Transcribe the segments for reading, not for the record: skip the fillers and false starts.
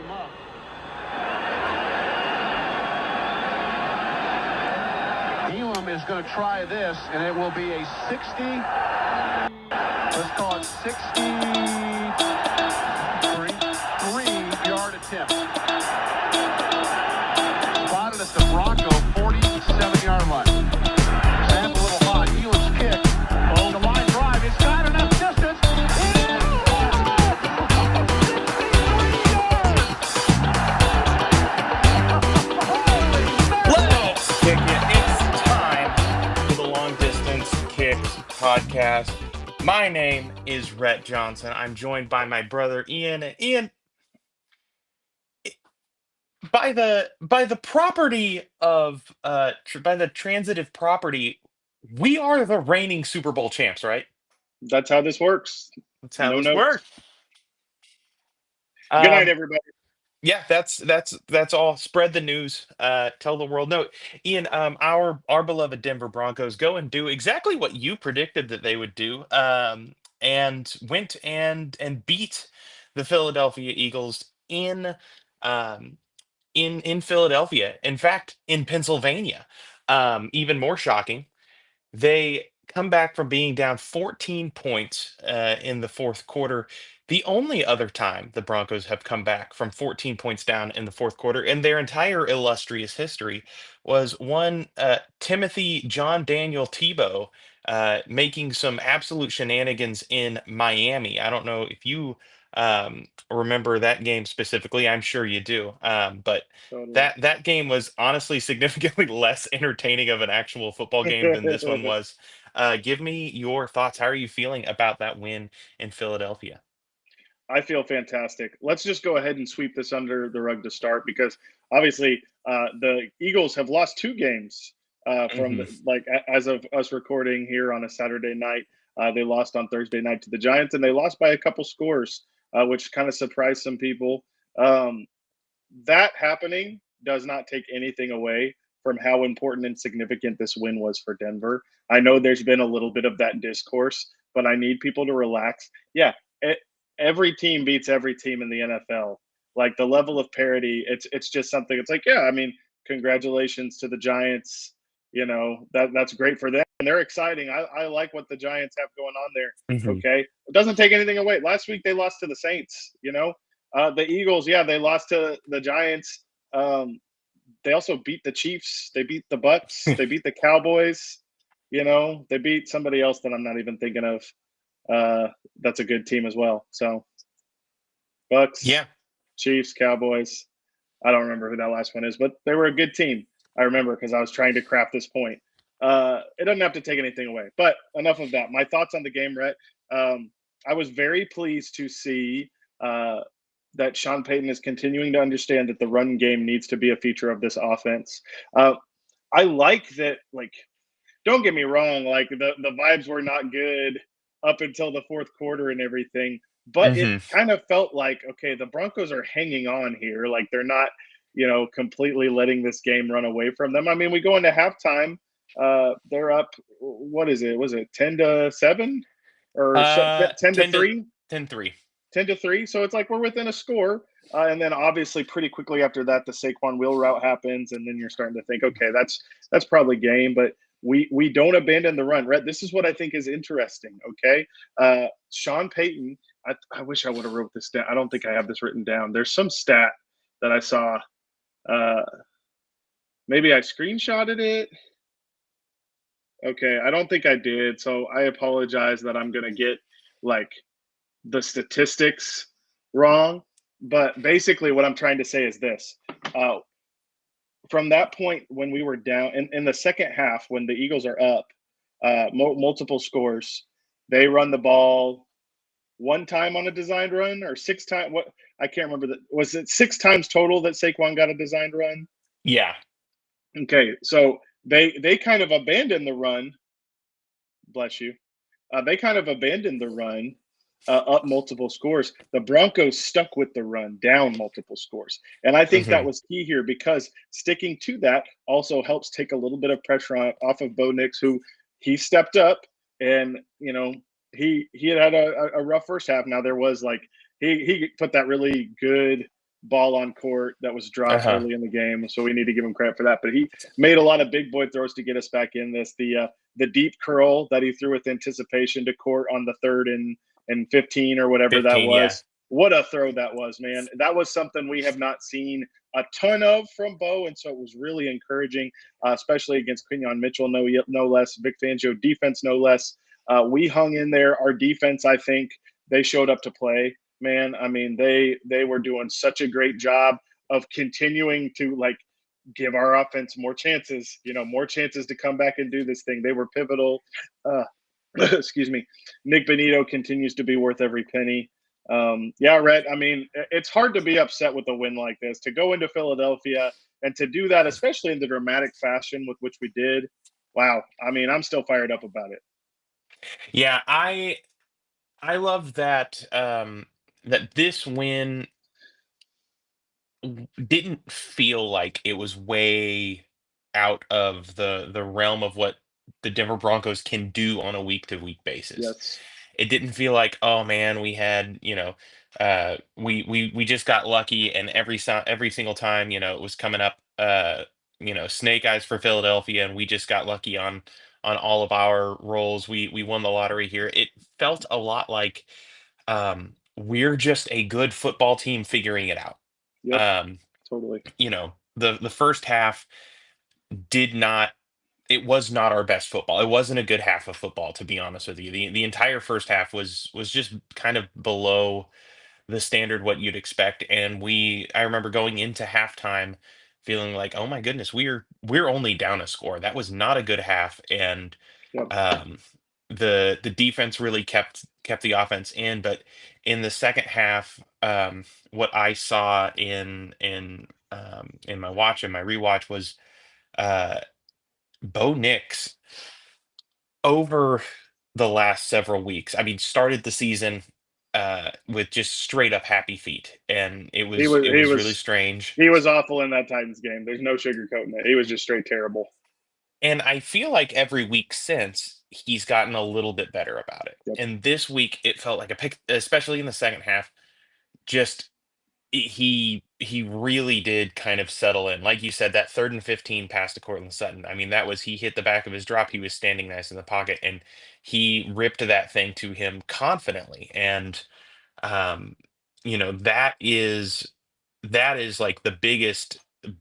him up. Elam is going to try this, and it will be a 60, let's call it 63-yard attempt. Spotted at the Bronco 47-yard line. Sam's a little hot. Elam's kick. Oh, the line drive. It's got enough distance. Let's kick it. It's time for the Long Distance Kicks podcast. My name is Rhett Johnson. I'm joined by my brother Ian. Ian, by the property of by the transitive property, we are the reigning Super Bowl champs, right? That's how this works. That's how No this notes. works. Good night, everybody. Yeah, that's all. Spread the news. Tell the world. No, Ian. Our beloved Denver Broncos go and do exactly what you predicted that they would do. And went and beat the Philadelphia Eagles um in Philadelphia. In fact, in Pennsylvania. Even more shocking. They come back from being down 14 points in the fourth quarter. The only other time the Broncos have come back from 14 points down in the fourth quarter in their entire illustrious history was one Timothy John Daniel Tebow making some absolute shenanigans in Miami. I don't know if you remember that game specifically. I'm sure you do. But Totally. that game was honestly significantly less entertaining of an actual football game than this one was. Give me your thoughts. How are you feeling about that win in Philadelphia? I feel fantastic. Let's just go ahead and sweep this under the rug to start because obviously the Eagles have lost 2 games as of us recording here on a Saturday night. They lost on Thursday night to the Giants, and they lost by a couple scores, which kind of surprised some people. That happening does not take anything away from how important and significant this win was for Denver. I know there's been a little bit of that discourse, but I need people to relax. Yeah, every team beats every team in the NFL. Like the level of parity, it's just something. It's like, yeah, I mean, congratulations to the Giants. You know, that's great for them. And they're exciting. I like what the Giants have going on there. Okay. It doesn't take anything away. Last week they lost to the Saints, the Eagles, yeah, they lost to the Giants. They also beat the Chiefs. They beat the Bucks. They beat the Cowboys. They beat somebody else that I'm not even thinking of. That's a good team as well. So Bucks, Yeah. Chiefs, Cowboys. I don't remember who that last one is, but they were a good team. I remember because I was trying to craft this point. It doesn't have to take anything away, but enough of that. My thoughts on the game, Rhett. I was very pleased to see that Sean Payton is continuing to understand that the run game needs to be a feature of this offense. I like that, don't get me wrong, the vibes were not good up until the fourth quarter and everything, but it kind of felt like, okay, the Broncos are hanging on here. Like they're not, completely letting this game run away from them. I mean, we go into halftime, they're up, what is it? Was it 10-7 or 10-3? 10-3. 10-3. So it's like we're within a score. And then obviously pretty quickly after that, the Saquon wheel route happens. And then you're starting to think, okay, that's probably game. But we don't abandon the run. Rhett, this is what I think is interesting, okay? Sean Payton, I wish I would have wrote this down. I don't think I have this written down. There's some stat that I saw. Maybe I screenshotted it. Okay, I don't think I did. So I apologize that I'm going to get the statistics wrong, but basically what I'm trying to say is this. From that point when we were down in the second half, when the Eagles are up multiple scores, they run the ball 1 time on a designed run or 6 times. What, I can't remember. Was it 6 times total that Saquon got a designed run? Yeah. Okay, so they kind of abandoned the run. Bless you. They kind of abandoned the run up multiple scores. The Broncos stuck with the run down multiple scores. And I think that was key here because sticking to that also helps take a little bit of pressure off of Bo Nix, who he stepped up and, he had a rough first half. Now there was he put that really good ball on court that was dropped Uh-huh. early in the game, so we need to give him credit for that. But he made a lot of big boy throws to get us back in this. The deep curl that he threw with anticipation to court on the 3rd and 15 or whatever that 15, yeah. was. What a throw that was, man. That was something we have not seen a ton of from Bo, and so it was really encouraging, especially against Quinyon Mitchell, no less, Vic Fangio defense, no less. We hung in there. Our defense, I think, they showed up to play, man. I mean, they were doing such a great job of continuing to give our offense more chances, more chances to come back and do this thing. They were pivotal. Excuse me. Nick Benito continues to be worth every penny. Yeah, Rhett, I mean, it's hard to be upset with a win like this, to go into Philadelphia and to do that, especially in the dramatic fashion with which we did. Wow. I mean, I'm still fired up about it. Yeah, I love that that this win didn't feel like it was way out of the realm of what the Denver Broncos can do on a week to week basis. Yes. It didn't feel like, oh man, we had, we just got lucky, and every single time, it was coming up, snake eyes for Philadelphia, and we just got lucky on all of our rolls. We won the lottery here. It felt a lot like we're just a good football team figuring it out. Yep. Um, Totally. the first half did not it was not our best football. It wasn't a good half of football, to be honest with you. The entire first half was just kind of below the standard what you'd expect. And I remember going into halftime feeling like, oh my goodness, we're only down a score. That was not a good half. And Yep. um the defense really kept the offense in. But in the second half, what I saw in my rewatch was uh Bo Nix over the last several weeks. I mean, started the season with just straight up happy feet, and it He was was it he was really was strange. he was awful in that Titans game. There's no sugarcoating it. He was just straight terrible. And I feel like every week since, he's gotten a little bit better about it. Yep. And this week it felt like a pick, especially in the second half. Just he really did kind of settle in. Like you said, that 3rd and 15 pass to Cortland Sutton. I mean, he hit the back of his drop. He was standing nice in the pocket, and he ripped that thing to him confidently. And um, that is like the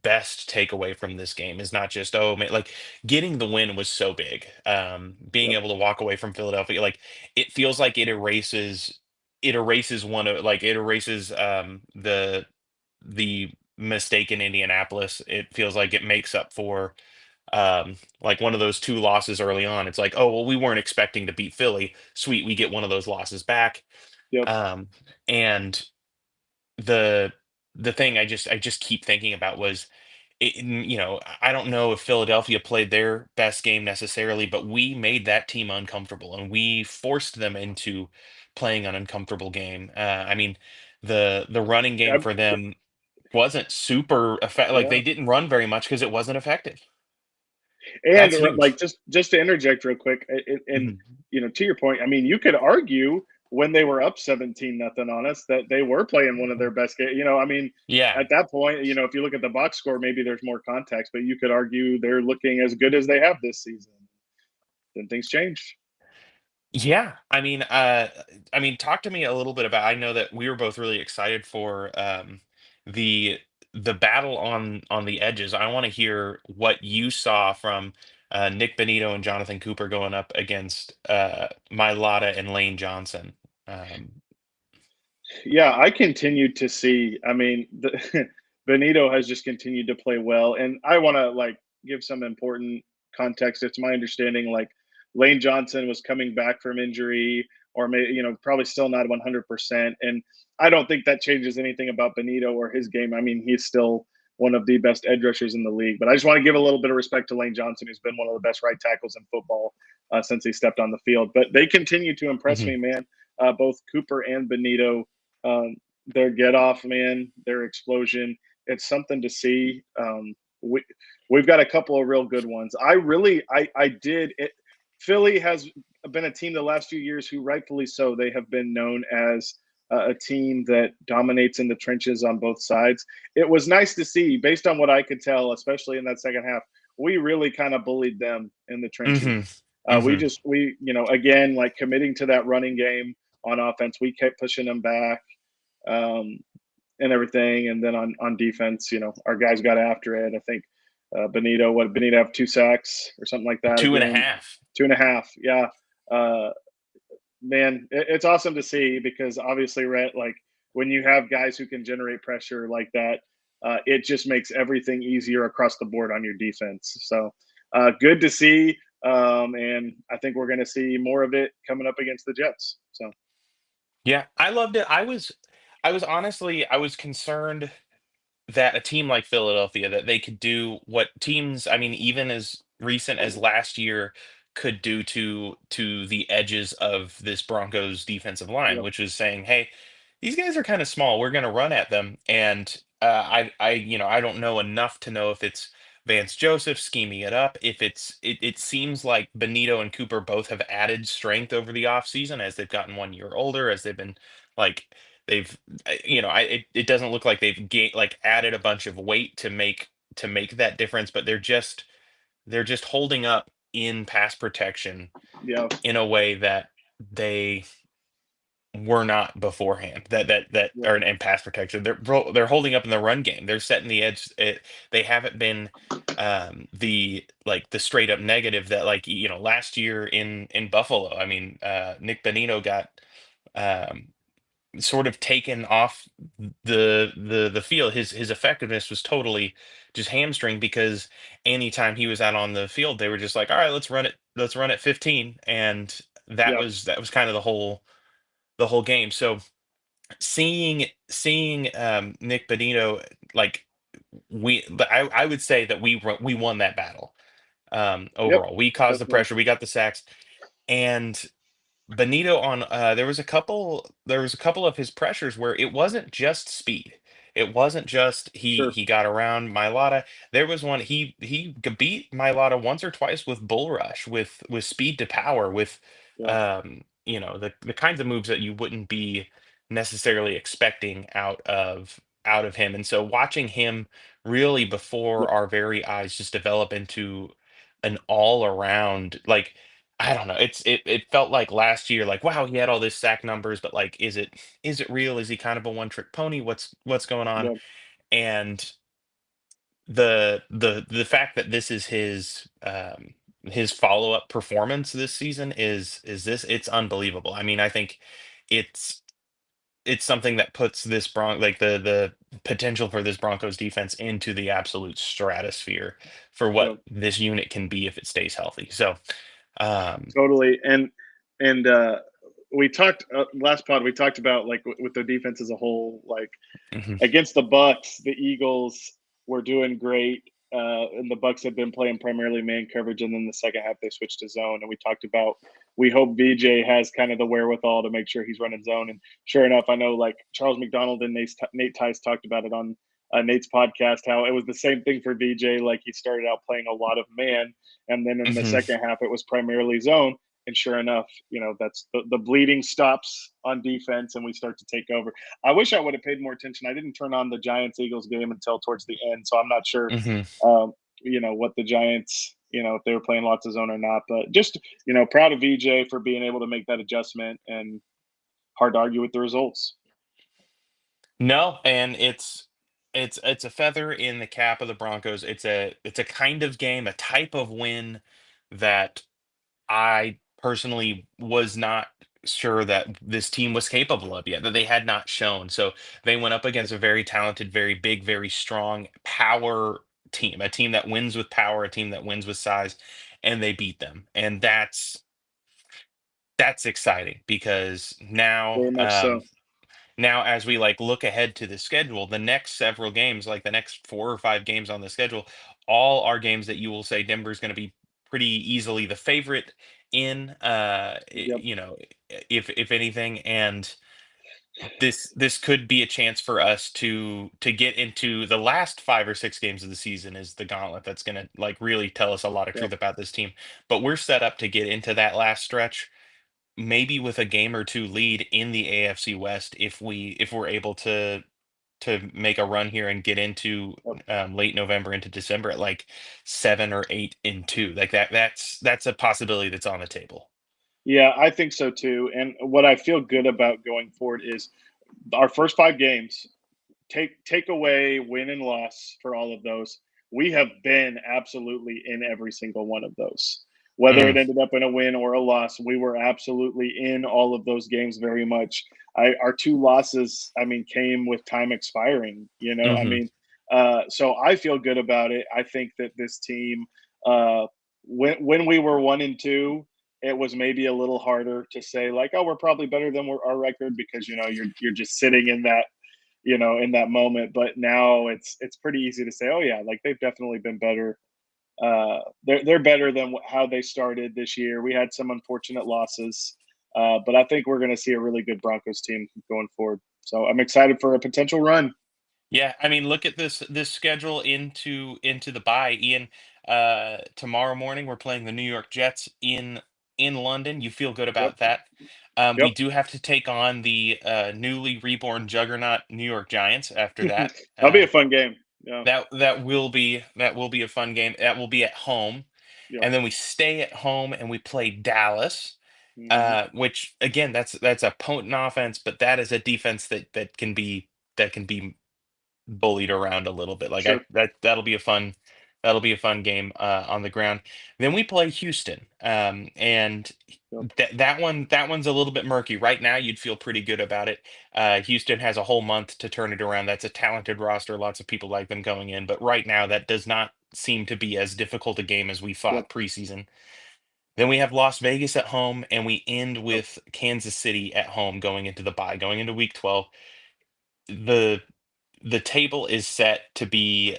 best takeaway from this game, is not just, oh man, like getting the win was so big. Being Yep. able to walk away from Philadelphia, like it feels like it erases the mistake in Indianapolis. It feels like it makes up for like one of those two losses early on. It's like, oh well, we weren't expecting to beat Philly. Sweet, we get one of those losses back. Yep. And the the thing I just keep thinking about was, I don't know if Philadelphia played their best game necessarily, but we made that team uncomfortable, and we forced them into playing an uncomfortable game. I mean, the running game for them wasn't super effective. Like, Yeah. they didn't run very much because it wasn't effective. And That's huge. like just to interject real quick, and Mhm. to your point, I mean, you could argue when they were up 17-0 on us that they were playing one of their best games. I mean, Yeah. at that point, if you look at the box score, maybe there's more context, but you could argue they're looking as good as they have this season. Then things changed. Yeah, talk to me a little bit about. I know that we were both really excited for the the battle on the edges. I want to hear what you saw from Nick Benito and Jonathan Cooper going up against Mailata and Lane Johnson. Um, Yeah, I continue to see. I mean, Benito has just continued to play well, and I want to give some important context. It's my understanding Lane Johnson was coming back from injury, or maybe probably still not 100%. And I don't think that changes anything about Benito or his game. I mean, he's still one of the best edge rushers in the league. But I just want to give a little bit of respect to Lane Johnson, who's been one of the best right tackles in football since he stepped on the field. But they continue to impress mhm. me, man. Both Cooper and Benito, um, their get off, man, their explosion. It's something to see. We've got a couple of real good ones. I did it. Philly has been a team the last few years who, rightfully so, they have been known as a team that dominates in the trenches on both sides. It was nice to see, based on what I could tell, especially in that second half, we really kind of bullied them in the trenches. Hmm. Hmm. Again, like committing to that running game on offense, we kept pushing them back. Um, and everything. And then on defense, our guys got after it. I think Benito have 2 sacks or something like that Two and a again, half. 2.5. Yeah. Uh, Man, it's awesome to see because obviously, Rhett, like when you have guys who can generate pressure like that, it just makes everything easier across the board on your defense. So good to see. And I think we're going to see more of it coming up against the Jets. So, Yeah, I loved it. I was concerned that a team like Philadelphia, that they could do what teams, I mean, even as recent as last year, could do to the edges of this Broncos defensive line, yep, which is saying, hey, these guys are kind of small. We're going to run at them. And I don't know enough to know if it's Vance Joseph scheming it up. If it seems like Benito and Cooper both have added strength over the offseason as they've gotten 1 year older, as they've been like they've it doesn't look like they've like added a bunch of weight to make that difference, but they're just holding up in pass protection yeah, in a way that they were not beforehand. That yep, or in pass protection, they're holding up in the run game. They're setting the edge. They haven't been the straight up negative that, like, last year in Buffalo. I mean, Nick Benino got um sort of taken off the field. His effectiveness was totally just hamstring because anytime he was out on the field, they were just like, all right, let's run it 15. And yep, that was kind of the whole game. So seeing Nick Benito, like, I would say that we won that battle. yep, Overall, we caused the definitely. pressure, we got the sacks, and Benito on there was a couple of his pressures where it wasn't just speed. It wasn't just Sure. he got around Mailata. There was one beat Mailata once or twice with bull rush, with speed to power, with Yeah. the kinds of moves that you wouldn't be necessarily expecting out of him. And so watching him really before Yep. our very eyes just develop into an all around, like, I don't know. It felt like last year, like, wow, he had all this sack numbers, but like, is it real? Is he kind of a one trick pony? What's going on? Yep. And the fact that this is his follow up performance this season it's unbelievable. I mean, I think it's it's something that puts the potential for this Broncos defense into the absolute stratosphere for what Yep. this unit can be if it stays healthy. So, um, Totally. And we talked last pod. We talked about like with the defense as a whole, like mhm. against the Bucks, the Eagles were doing great, and the Bucks had been playing primarily man coverage, and then the second half they switched to zone. And we talked about we hope VJ has kind of the wherewithal to make sure he's running zone. And sure enough, I know like Charles McDonald and Nate Tice talked about it on Nate's podcast how it was the same thing for VJ. Like he started out playing a lot of man, and then in the Mhm. second half it was primarily zone. And sure enough, that's the bleeding stops on defense, and we start to take over. I wish I would have paid more attention. I didn't turn on the Giants Eagles game until towards the end, so I'm not sure, Mhm. what the Giants, if they were playing lots of zone or not. But just, proud of VJ for being able to make that adjustment, and hard to argue with the results. No, and it's a feather in the cap of the Broncos. It's a kind of game, a type of win that I personally was not sure that this team was capable of yet, that they had not shown. So they went up against a very talented, very big, very strong power team, a team that wins with power, a team that wins with size, and they beat them. And that's exciting because Very much so. now as we like look ahead to the schedule, the next several games, like the next 4 or 5 games on the schedule, all are games that you will say Denver's going to be pretty easily the favorite in, Yep. if anything. And this could be a chance for us to get into the last 5 or 6 games of the season, is the gauntlet that's going to like really tell us a lot of Yep. truth about this team. But we're set up to get into that last stretch maybe with a game or two lead in the AFC West if we're able to make a run here and get into Yep. late November into December at like 7 or 8-2. Like that's a possibility that's on the table. Yeah, I think so too. And what I feel good about going forward is our first 5 games, take away win and loss for all of those. We have been absolutely in every single one of those. Whether it Mm, ended up in a win or a loss, we were absolutely in all of those games very much. Our 2 losses, I mean, came with time expiring. I hmm. mean, so I feel good about it. I think that this team, when we were 1-2, it was maybe a little harder to say like, oh, we're probably better than our record because you're just sitting in that in that moment. But now it's pretty easy to say, oh yeah, like they've definitely been better. They're better than how they started this year. We had some unfortunate losses, but I think we're going to see a really good Broncos team going forward. So I'm excited for a potential run. Yeah, I mean, look at this schedule into the bye, Ian. Tomorrow morning we're playing the New York Jets in London. You feel good Yep. about that? We Yep. do have to take on the newly reborn juggernaut New York Giants after that. That'll be a fun game. Yeah. That will be a fun game. That will be at home, Yep. and then we stay at home and we play Dallas. Hmm. Which again, that's a potent offense, but that is a defense that can be bullied around a little bit. Like Sure. that'll be a fun game on the ground. Then we play Houston, and Yep. that one's a little bit murky. Right now, you'd feel pretty good about it. Houston has a whole month to turn it around. That's a talented roster. Lots of people like them going in, but right now that does not seem to be as difficult a game as we Yep. thought preseason. Then we have Las Vegas at home, and we end Yep. with Kansas City at home going into the bye, going into week 12. The table is set to be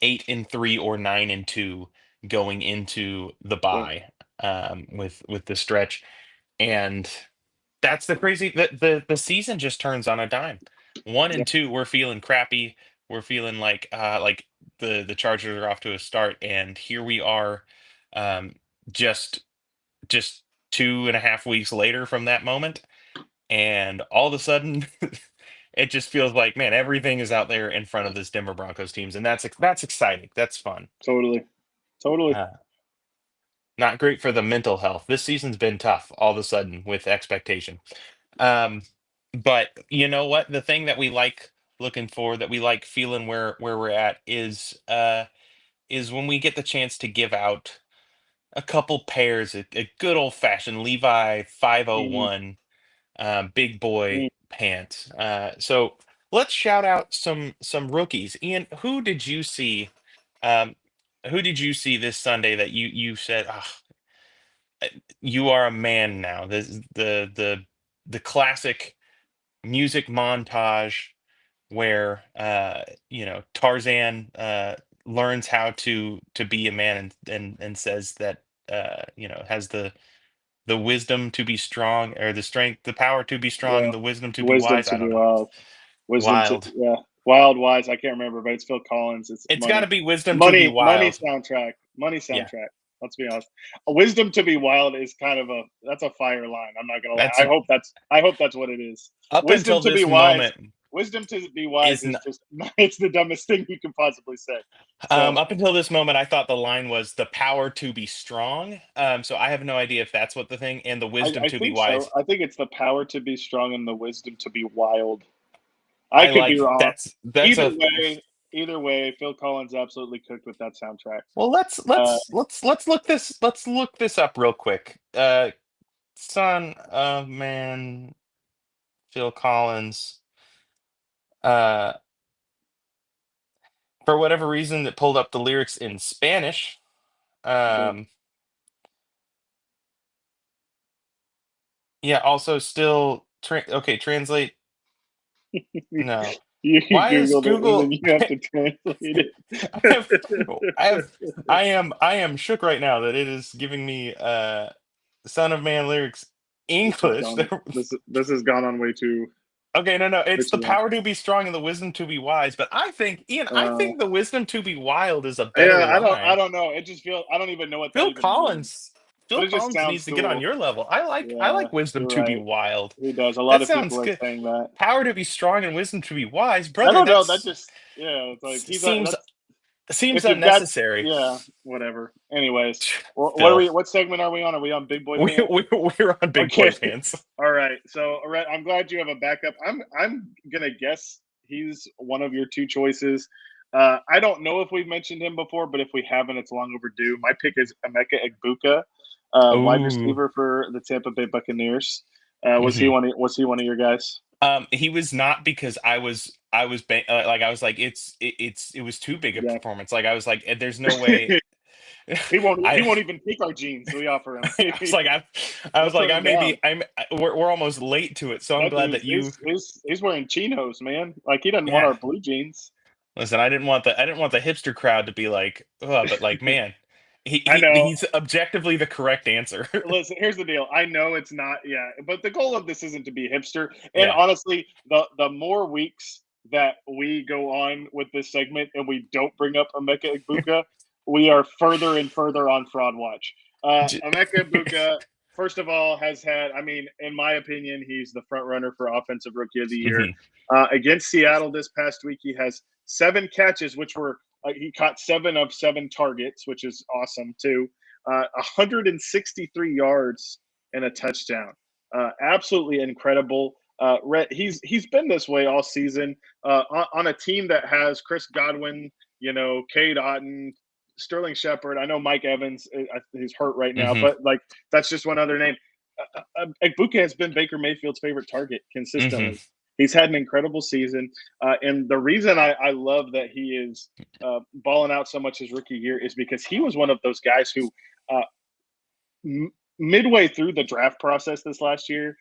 8-3 or 9-2 going into the Yep. bye, with the stretch. And that's the crazy that the season just turns on a dime. One and Yep. two, we're feeling crappy. We're feeling like the Chargers are off to a start, and here we are, um, just just 2.5 weeks later from that moment, and all of a sudden it just feels like, man, everything is out there in front of this Denver Broncos teams, and that's exciting. That's fun. Totally. Totally. Uh, Not great for the mental health. This season's been tough all of a sudden with expectation. Um, but you know what? The thing that we like looking for, that we like feeling where we're at is when we get the chance to give out a couple pairs, a good old fashioned Levi Mm, 501 big boy mm. pants. So let's shout out some rookies. Ian, Um, who did you see this Sunday that you said, ah, you are a man now? This the classic music montage where Tarzan learns how to be a man, and says that has the wisdom to be strong, or the strength, the power to be strong, Yeah. and the wisdom to be Wisdom wise. to I be don't know. wild. Wisdom to Wild. yeah. Wild wise. I can't remember, but it's Phil Collins. It's It's got to money. be wisdom to be Money wild. soundtrack. Money Yeah, soundtrack. Let's be honest. A wisdom to be wild is kind of that's a fire line. I'm not gonna lie. that's I hope that's what it is. up Wisdom until to be this wise. moment Wisdom to be wise is is just it's the dumbest thing you can possibly say. So Up until this moment, I thought the line was the power to be strong. So I have no idea if that's what the thing, and the wisdom I to be think so. wise. I think it's the power to be strong and the wisdom to be wild. I I could be like wrong. that's Either a way, either way, Phil Collins absolutely cooked with that soundtrack. well. Let's Uh, let's let's let's look this up real quick. Son of Man, Phil Collins. Uh, for whatever reason, it pulled up the lyrics in Spanish. but Um, yeah. Also, still okay. Translate. No. you Why is Googled it and then Google? you have to translate I have, I have, it. I am shook right now that it is giving me Son of Man lyrics This has English. gone. This has gone on way too. Okay, no, no, it's Which the one? power to be strong and the wisdom to be wise. But I think, Ian, I Uh, think the wisdom to be wild is a better yeah, I line. don't know. It just feels I don't even know what that Phil even means, Collins, but Phil it just Collins sounds needs to get on cool. your level. I Yeah, like wisdom you're to be right. wild. He does. A lot That of people sounds are good. saying that. Power to be strong and wisdom to be wise, I brother. don't know. That That's just yeah. It's like he's a seems that's seems if you've got unnecessary. yeah whatever. Anyways, what are Phil, we? What segment are we on? Are we on Big Boy we, Pants? we're on big boy Okay. pants. All right. So, Rhett, I'm glad you have a backup. I'm gonna guess he's one of your two choices. I don't know if we've mentioned him before, but if we haven't, it's long overdue. My pick is Emeka Egbuka, wide Ooh. receiver for the Tampa Bay Buccaneers. Hmm. Was he one of your guys? He was not because like I was like it was too big a Yeah. performance. Like I was like there's no way. He I won't even pick our jeans we offer him. I was like I We'll was like turn I him may be down. we're almost late to it, so I'm That glad dude's that you. he's wearing chinos, man. Like he doesn't want Yeah. our blue jeans. Listen, I didn't want the hipster crowd to be like, oh, but like, man, I know. he's objectively the correct answer. Listen, here's the deal. I know it's not, yeah, but the goal of this isn't to be hipster. And Yeah. honestly, the more weeks that we go on with this segment and we don't bring up Emeka Egbuka, we are further and further on fraud watch. J- Emeka Egbuka, first of all, has had, I mean, in my opinion, he's the front runner for Offensive Rookie of the Year. Mhm. Against Seattle this past week, he has 7 catches, which were he caught 7 of 7 targets, which is awesome too. 163 yards and a touchdown. Absolutely incredible. He's been this way all season on a team that has Chris Godwin, Cade Otton, Sterling Shepard. I know Mike Evans he's hurt right now, Mhm. but like that's just one other name. Egbuka has been Baker Mayfield's favorite target Mhm. consistently. He's had an incredible season, and the reason I love that he is balling out so much his rookie year is because he was one of those guys who uh, midway through the draft process this last year,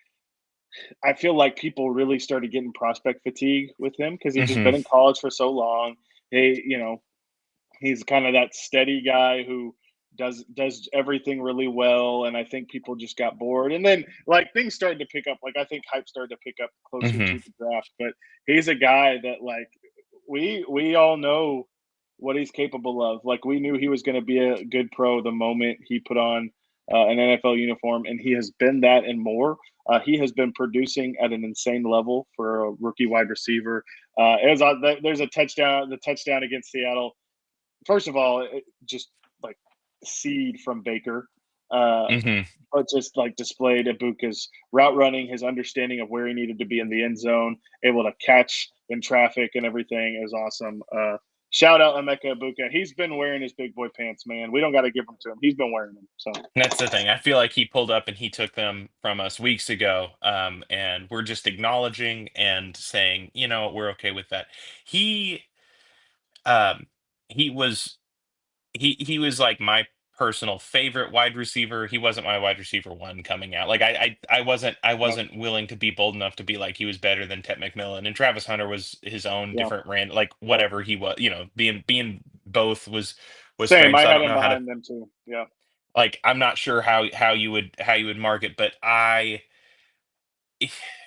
I feel like people really started getting prospect fatigue with him because he's just Mhm. been in college for so long. He's kind of that steady guy who does everything really well, and I think people just got bored. And then like things started to pick up. Like I think hype started to pick up closer Mhm. to the draft. But he's a guy that like we all know what he's capable of. Like we knew he was going to be a good pro the moment he put on an NFL uniform, and he has been that and more. He has been producing at an insane level for a rookie wide receiver. There's a touchdown, the touchdown against Seattle. First of all, just like seed from Baker, uh, Mhm. but just like displayed Ibuka's route running, his understanding of where he needed to be in the end zone, able to catch in traffic and everything is awesome. Shout out Emeka Ibuka. He's been wearing his big boy pants, man. We don't got to give them to him. He's been wearing them. So That's the thing. I feel like he pulled up and he took them from us weeks ago, and we're just acknowledging and saying, we're okay with that. He, um, he was he was like my personal favorite wide receiver. He wasn't my wide receiver one coming out. Like I yeah, wasn't willing to be bold enough to be like he was better than Ted McMillan, and Travis Hunter was his own yeah, different rand, like yeah. whatever he was. Being both was Same. strange. I So I had don't him know how to, behind them too. Yeah, like, I'm not sure how you would mark it, but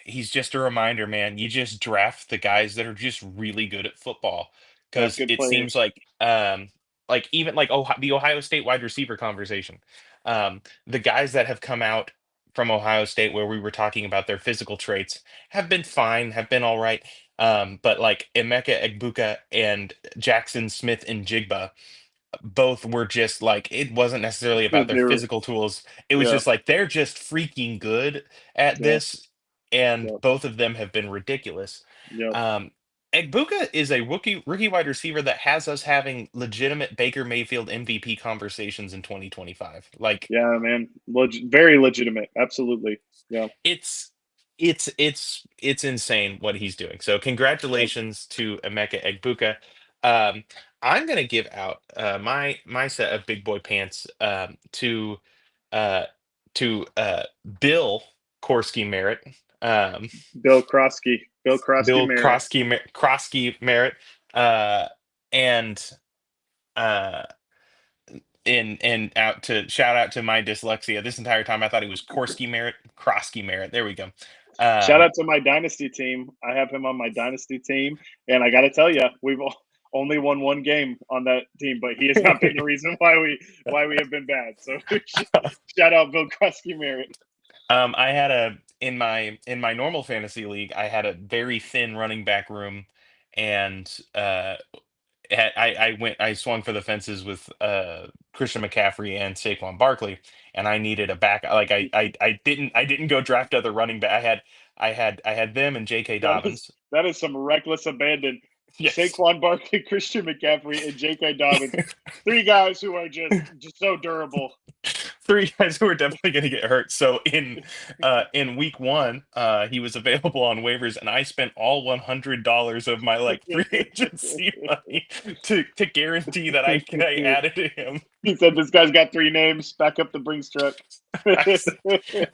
he's just a reminder, man. You just draft the guys that are just really good at football, yeah. because Good it seems players. like even like the Ohio State wide receiver conversation, the guys that have come out from Ohio State where we were talking about their physical traits have been fine, have been all right. But like Emeka Egbuka and Jackson Smith and Jigba, both were just like, it wasn't necessarily about their They were. physical tools. It was Yeah, just like they're just freaking good at yeah, this, and yeah, both of them have been ridiculous. yeah. Um, Egbuka is a rookie wide receiver that has us having legitimate Baker Mayfield MVP conversations in 2025. Like Yeah, man. Very legitimate. Absolutely. Yeah. it's it's insane what he's doing. So Yep. congratulations to Emeka Egbuka. Um, I'm gonna give out my set of big boy pants uh, to Bill Korsky Merritt, um, Bill Krosky. Bill Krosky Bill Merritt. Krosky Merritt, uh, and uh, and out to shout out to my dyslexia. This entire time I thought it was Korsky Merritt, Krosky Merritt. There we go. Shout Um, out to my dynasty team. I have him on my dynasty team, and I got to tell you, we've only won one game on that team, but he has not been the reason why we have been bad. So shout out Bill Krusky Merritt. I had a in my normal fantasy league, I had a very thin running back room, and I swung for the fences with Christian McCaffrey and Saquon Barkley, and I needed a back. Like I didn't go draft other running back. I had them and J.K. Dobbins. That is some reckless abandon. Yes. Saquon Barkley, Christian McCaffrey, and J.K. Dobbins, three guys who are just so durable. Three guys who are definitely going to get hurt. So in week one, he was available on waivers, and I spent all $100 of my like free agency money to guarantee that I added to him. He said, "This guy's got three names. Back up the Brinks truck." I said,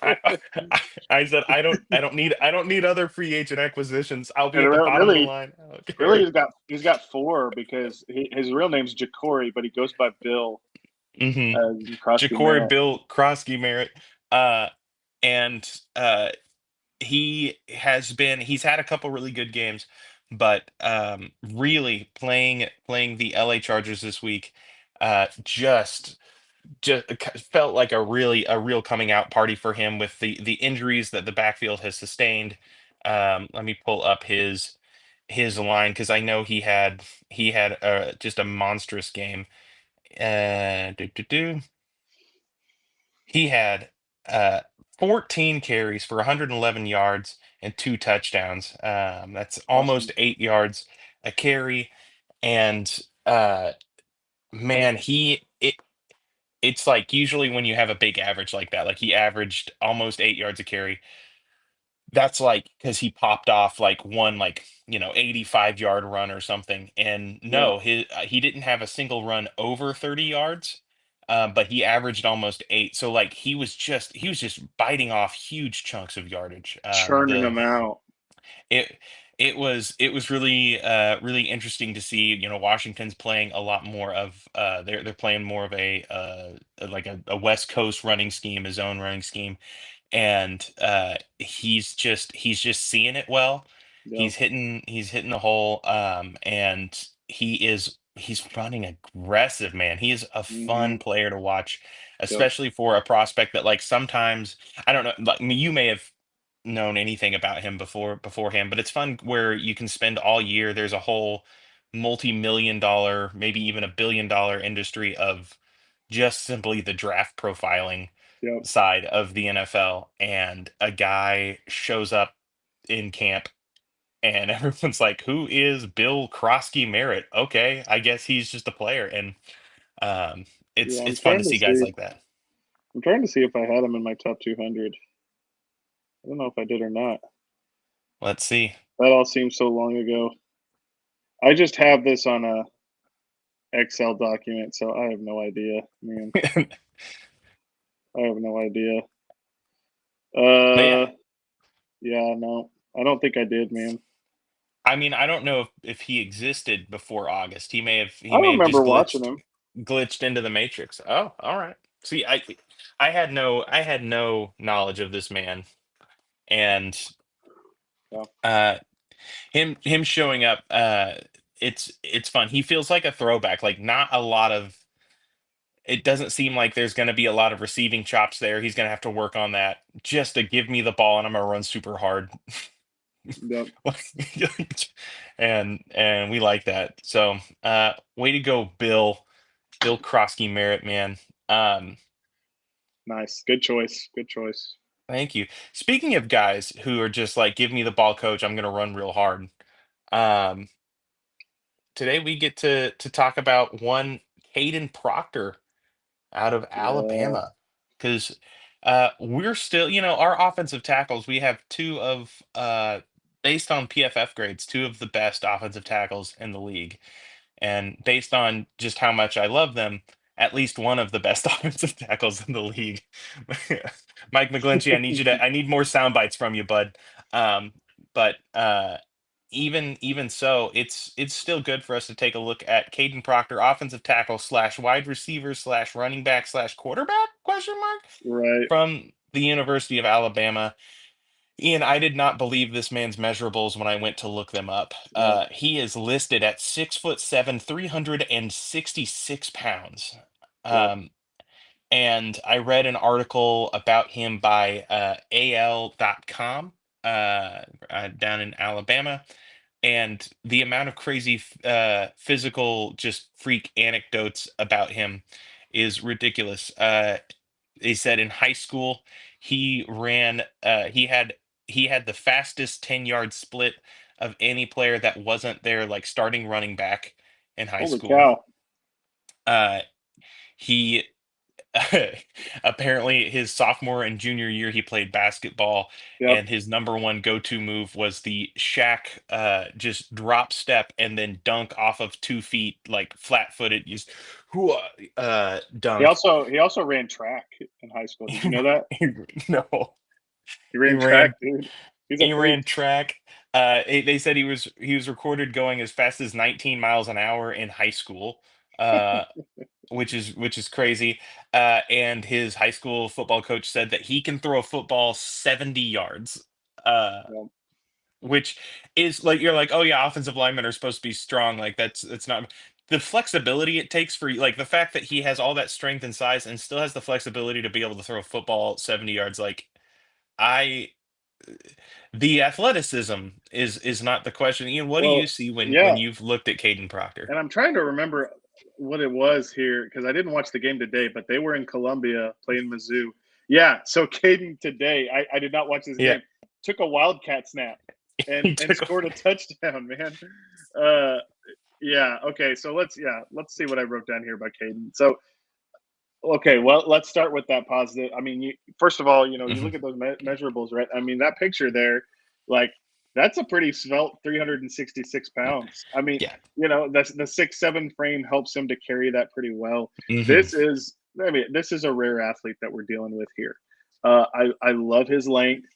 I, I said I don't need other free agent acquisitions. I'll be And at the bottom of the really, line. I don't really, care. he's got four because his real name's Jacory, but he goes by Bill Hmm. Krosky Ja'Cory Merritt. Bill Krosky Merritt, uh, and he's had a couple really good games, but really playing the LA Chargers this week, just felt like a real coming out party for him with the injuries that the backfield has sustained. Let me pull up his line because I know he had just a monstrous game. Uh, do, do, do. He had uh, 14 carries for 111 yards and two touchdowns. That's almost Awesome. 8 yards a carry, and uh, man, it's like usually when you have a big average like that, like he averaged almost 8 yards a carry. That's like because he popped off like one 85-yard run or something. And Yeah, no, he didn't have a single run over 30 yards, but he averaged almost eight. So like he was just biting off huge chunks of yardage. churning them out. It it was really really interesting to see. Washington's playing a lot more of they're playing more of like a West Coast running scheme, a zone running scheme, and he's just seeing it well. Yeah. He's hitting the hole, and he's running aggressive, man. He is a Mm-hmm. fun player to watch, Yep. especially for a prospect that like sometimes I don't know, like I mean, you may have known anything about him beforehand, but it's fun where you can spend all year. There's a whole multi-million dollar, maybe even $1 billion industry of just simply the draft profiling Yep. side of the NFL, and a guy shows up in camp and everyone's like, "Who is Bill Krosky Merritt?" Okay, I guess he's just a player, and um, Yeah. it's fun to see guys like that. I'm trying to see if I had him in my top 200. I don't know if I did or not. Let's see. That all seems so long ago. I just have this on a Excel document, so I have no idea, man. I have no idea. But yeah, Uh, yeah, no, I don't think I did, man. I mean, I don't know if he existed before August. I He may have remember just watching him. glitched into the matrix. Oh, all right. See, I had no knowledge of this man, and Yeah, uh him showing up, it's fun. He feels like a throwback, like not a lot of it doesn't seem like there's going to be a lot of receiving chops there. He's going to have to work on that just to give me the ball and I'm going to run super hard. yep, And we like that. So, way to go, Bill Krosky Merritt, man. Um, nice, good choice, good choice. Thank you. Speaking of guys who are just like, give me the ball, coach, I'm going to run real hard. Um, Today we get to talk about one Caden Proctor out of Yeah, Alabama, because we're still, our offensive tackles. We have two of, based on PFF grades, two of the best offensive tackles in the league, and based on just how much I love them, at least one of the best offensive tackles in the league. Mike McGlinchey, I need more sound bites from you, bud. Um, but even so, it's still good for us to take a look at Caden Proctor, offensive tackle slash wide receiver slash running back slash quarterback question mark right. from the University of Alabama. Ian, I did not believe this man's measurables when I went to look them up. Yep. He is listed at 6'7", 366 pounds. Yep. Um, and I read an article about him by AL.com down in Alabama, and the amount of crazy physical just freak anecdotes about him is ridiculous. They said in high school he ran he had the fastest 10-yard split of any player that wasn't their like starting running back in high Holy school. cow. Uh, he apparently his sophomore and junior year he played basketball, Yep. and his number one go-to move was the Shaq just drop step and then dunk off of 2 feet, like flat-footed, just hooah, He dunk. also ran track in high school. Did you know that? No, He he ran track, ran dude. He's a he freak. ran track. They said he was recorded going as fast as 19 miles an hour in high school. Uh, which is crazy. And his high school football coach said that he can throw a football 70 yards. Uh, Yep. which is like you're like, oh yeah, offensive linemen are supposed to be strong. Like that's not the flexibility it takes for like the fact that he has all that strength and size and still has the flexibility to be able to throw a football 70 yards. Like I the athleticism is not the question. Ian, what do you Well, see when yeah. you've looked at Caden Proctor? And I'm trying to remember what it was here because I didn't watch the game today, but they were in Columbia playing Mizzou. Yeah. So Caden today, I did not watch this Yeah, game, took a wildcat snap he and took scored a touchdown, man. Uh, yeah. Okay. So let's see what I wrote down here about Caden. So okay, well, let's start with that positive. I mean, first of all, you Mhm, look at those measurables, right? I mean, that picture there, like, that's a pretty svelte 366 pounds. I mean, yeah. the 6'7" frame helps him to carry that pretty well. Mhm. This is a rare athlete that we're dealing with here. I love his length.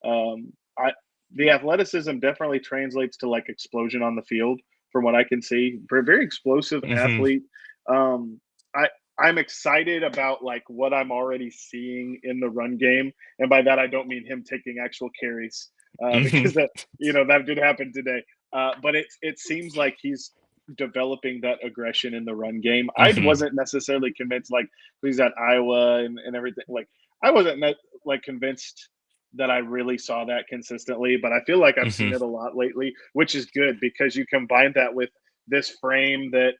I The athleticism definitely translates to like explosion on the field, from what I can see. Very explosive Mhm. athlete. Um, I I'm excited about like what I'm already seeing in the run game, and by that I don't mean him taking actual carries, Mhm. because that did happen today. But it seems like he's developing that aggression in the run game. I Mhm. wasn't necessarily convinced, like he's at Iowa and everything. Like I wasn't like convinced that I really saw that consistently, but I feel like I've seen Mhm. it a lot lately, which is good because you combine that with this frame that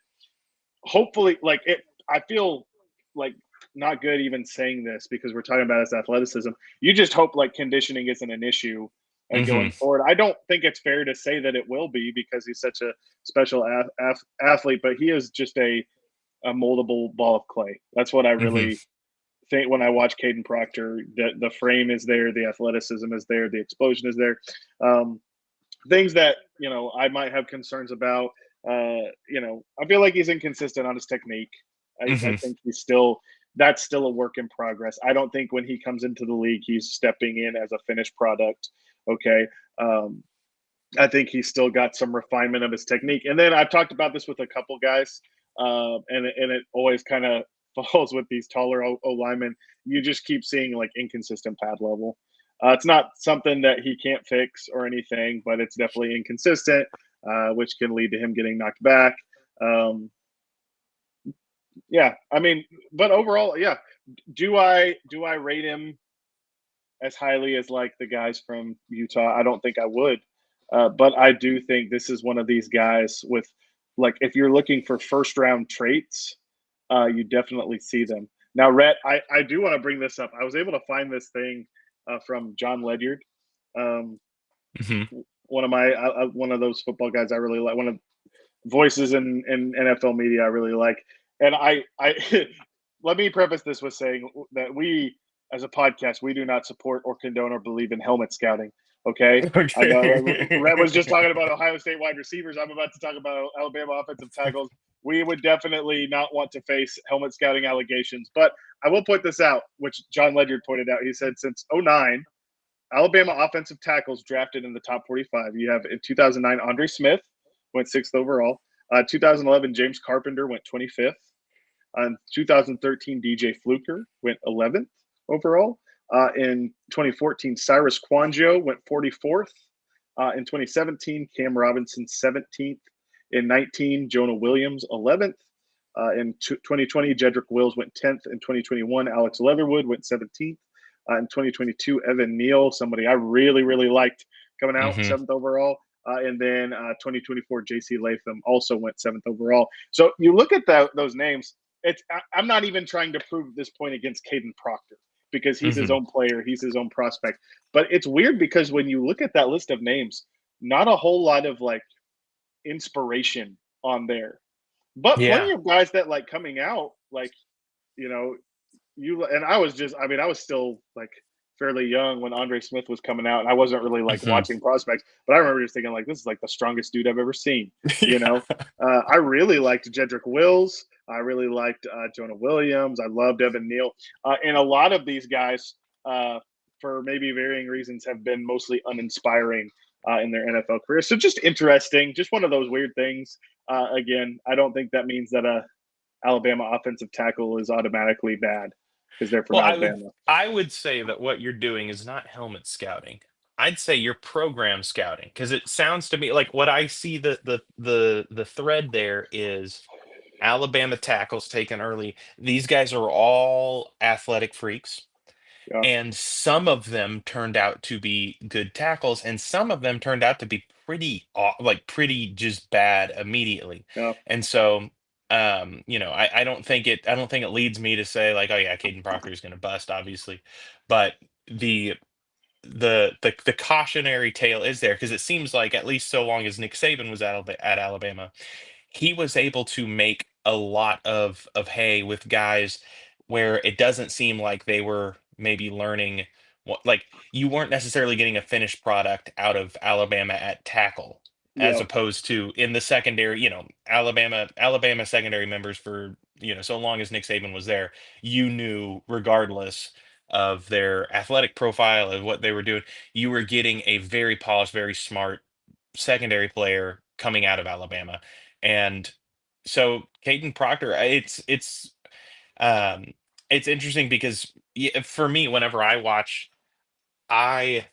hopefully like it I feel like not good even saying this because we're talking about his athleticism. You just hope like conditioning isn't an issue Mhm. going forward. I don't think it's fair to say that it will be because he's such a special athlete, but he is just a moldable ball of clay. That's what I Mhm. really think when I watch Caden Proctor. The frame is there, the athleticism is there, the explosion is there. Um, Things that I might have concerns about. I feel like he's inconsistent on his technique. I Mhm. think that's still a work in progress. I don't think when he comes into the league he's stepping in as a finished product. Okay. Um, I think he's still got some refinement of his technique. And then I've talked about this with a couple guys, and it always kind of falls with these taller O linemen. You just keep seeing like inconsistent pad level. It's not something that he can't fix or anything, but it's definitely inconsistent, which can lead to him getting knocked back. Um, yeah, I mean, but overall, yeah. Do I rate him as highly as like the guys from Utah? I don't think I would. But I do think this is one of these guys with like if you're looking for first round traits, you definitely see them. Now, Rhett, I do want to bring this up. I was able to find this thing from John Ledyard, um, Mhm. one of those football guys I really like, one of voices in NFL media I really like. And I let me preface this with saying that we, as a podcast, we do not support or condone or believe in helmet scouting. Okay. I know Rhett was just talking Okay. about Ohio State wide receivers. I'm about to talk about Alabama offensive tackles. We would definitely not want to face helmet scouting allegations. But I will point this out, which John Ledyard pointed out. He said since '09, Alabama offensive tackles drafted in the top 45. You have in 2009, Andre Smith went sixth overall. 2011, James Carpenter went 25th. 2013, DJ Fluker went 11th overall. In 2014, Cyrus Quangio went 44th. In 2017, Cam Robinson 17th. In 19, Jonah Williams 11th. In 2020, Jedrick Wills went 10th. In 2021, Alex Leatherwood went 17th. In 2022, Evan Neal, somebody I really, really liked coming out Hmm. 7th overall. And then 2024, JC Latham also went 7th overall. So you look at those names, I'm not even trying to prove this point against Caden Proctor because he's his Hmm. own player, he's his own prospect. But it's weird because when you look at that list of names, not a whole lot of like inspiration on there, but Yeah. plenty of guys that like coming out, like, you know, you and I was just, I mean, I was still like fairly young when Andre Smith was coming out, and I wasn't really like Hmm. watching prospects, but I remember just thinking like, this is like the strongest dude I've ever seen. You Yeah. know, I really liked Jedrick Wills. I really liked Jonah Williams. I loved Evan Neal, and a lot of these guys, for maybe varying reasons, have been mostly uninspiring in their NFL career. So just interesting, just one of those weird things. Again, I don't think that means that a Alabama offensive tackle is automatically bad because they're from Well, I would Alabama. I would say that what you're doing is not helmet scouting. I'd say you're program scouting because it sounds to me like what I see the thread there is Alabama tackles taken early. These guys are all athletic freaks. Yeah, And some of them turned out to be good tackles, and some of them turned out to be like pretty just bad immediately. yeah, And so, I don't think it leads me to say like, oh yeah, Caden Proctor is going to bust, obviously, but the the cautionary tale is there because it seems like at least so long as Nick Saban was at Alabama, he was able to make a lot of hay with guys where it doesn't seem like they were maybe learning what like you weren't necessarily getting a finished product out of Alabama at tackle as yeah, opposed to in the secondary, Alabama secondary members for, so long as Nick Saban was there, you knew regardless of their athletic profile of what they were doing, you were getting a very polished, very smart secondary player coming out of Alabama. And so Caden Proctor, um it's interesting because for me, whenever I watch, I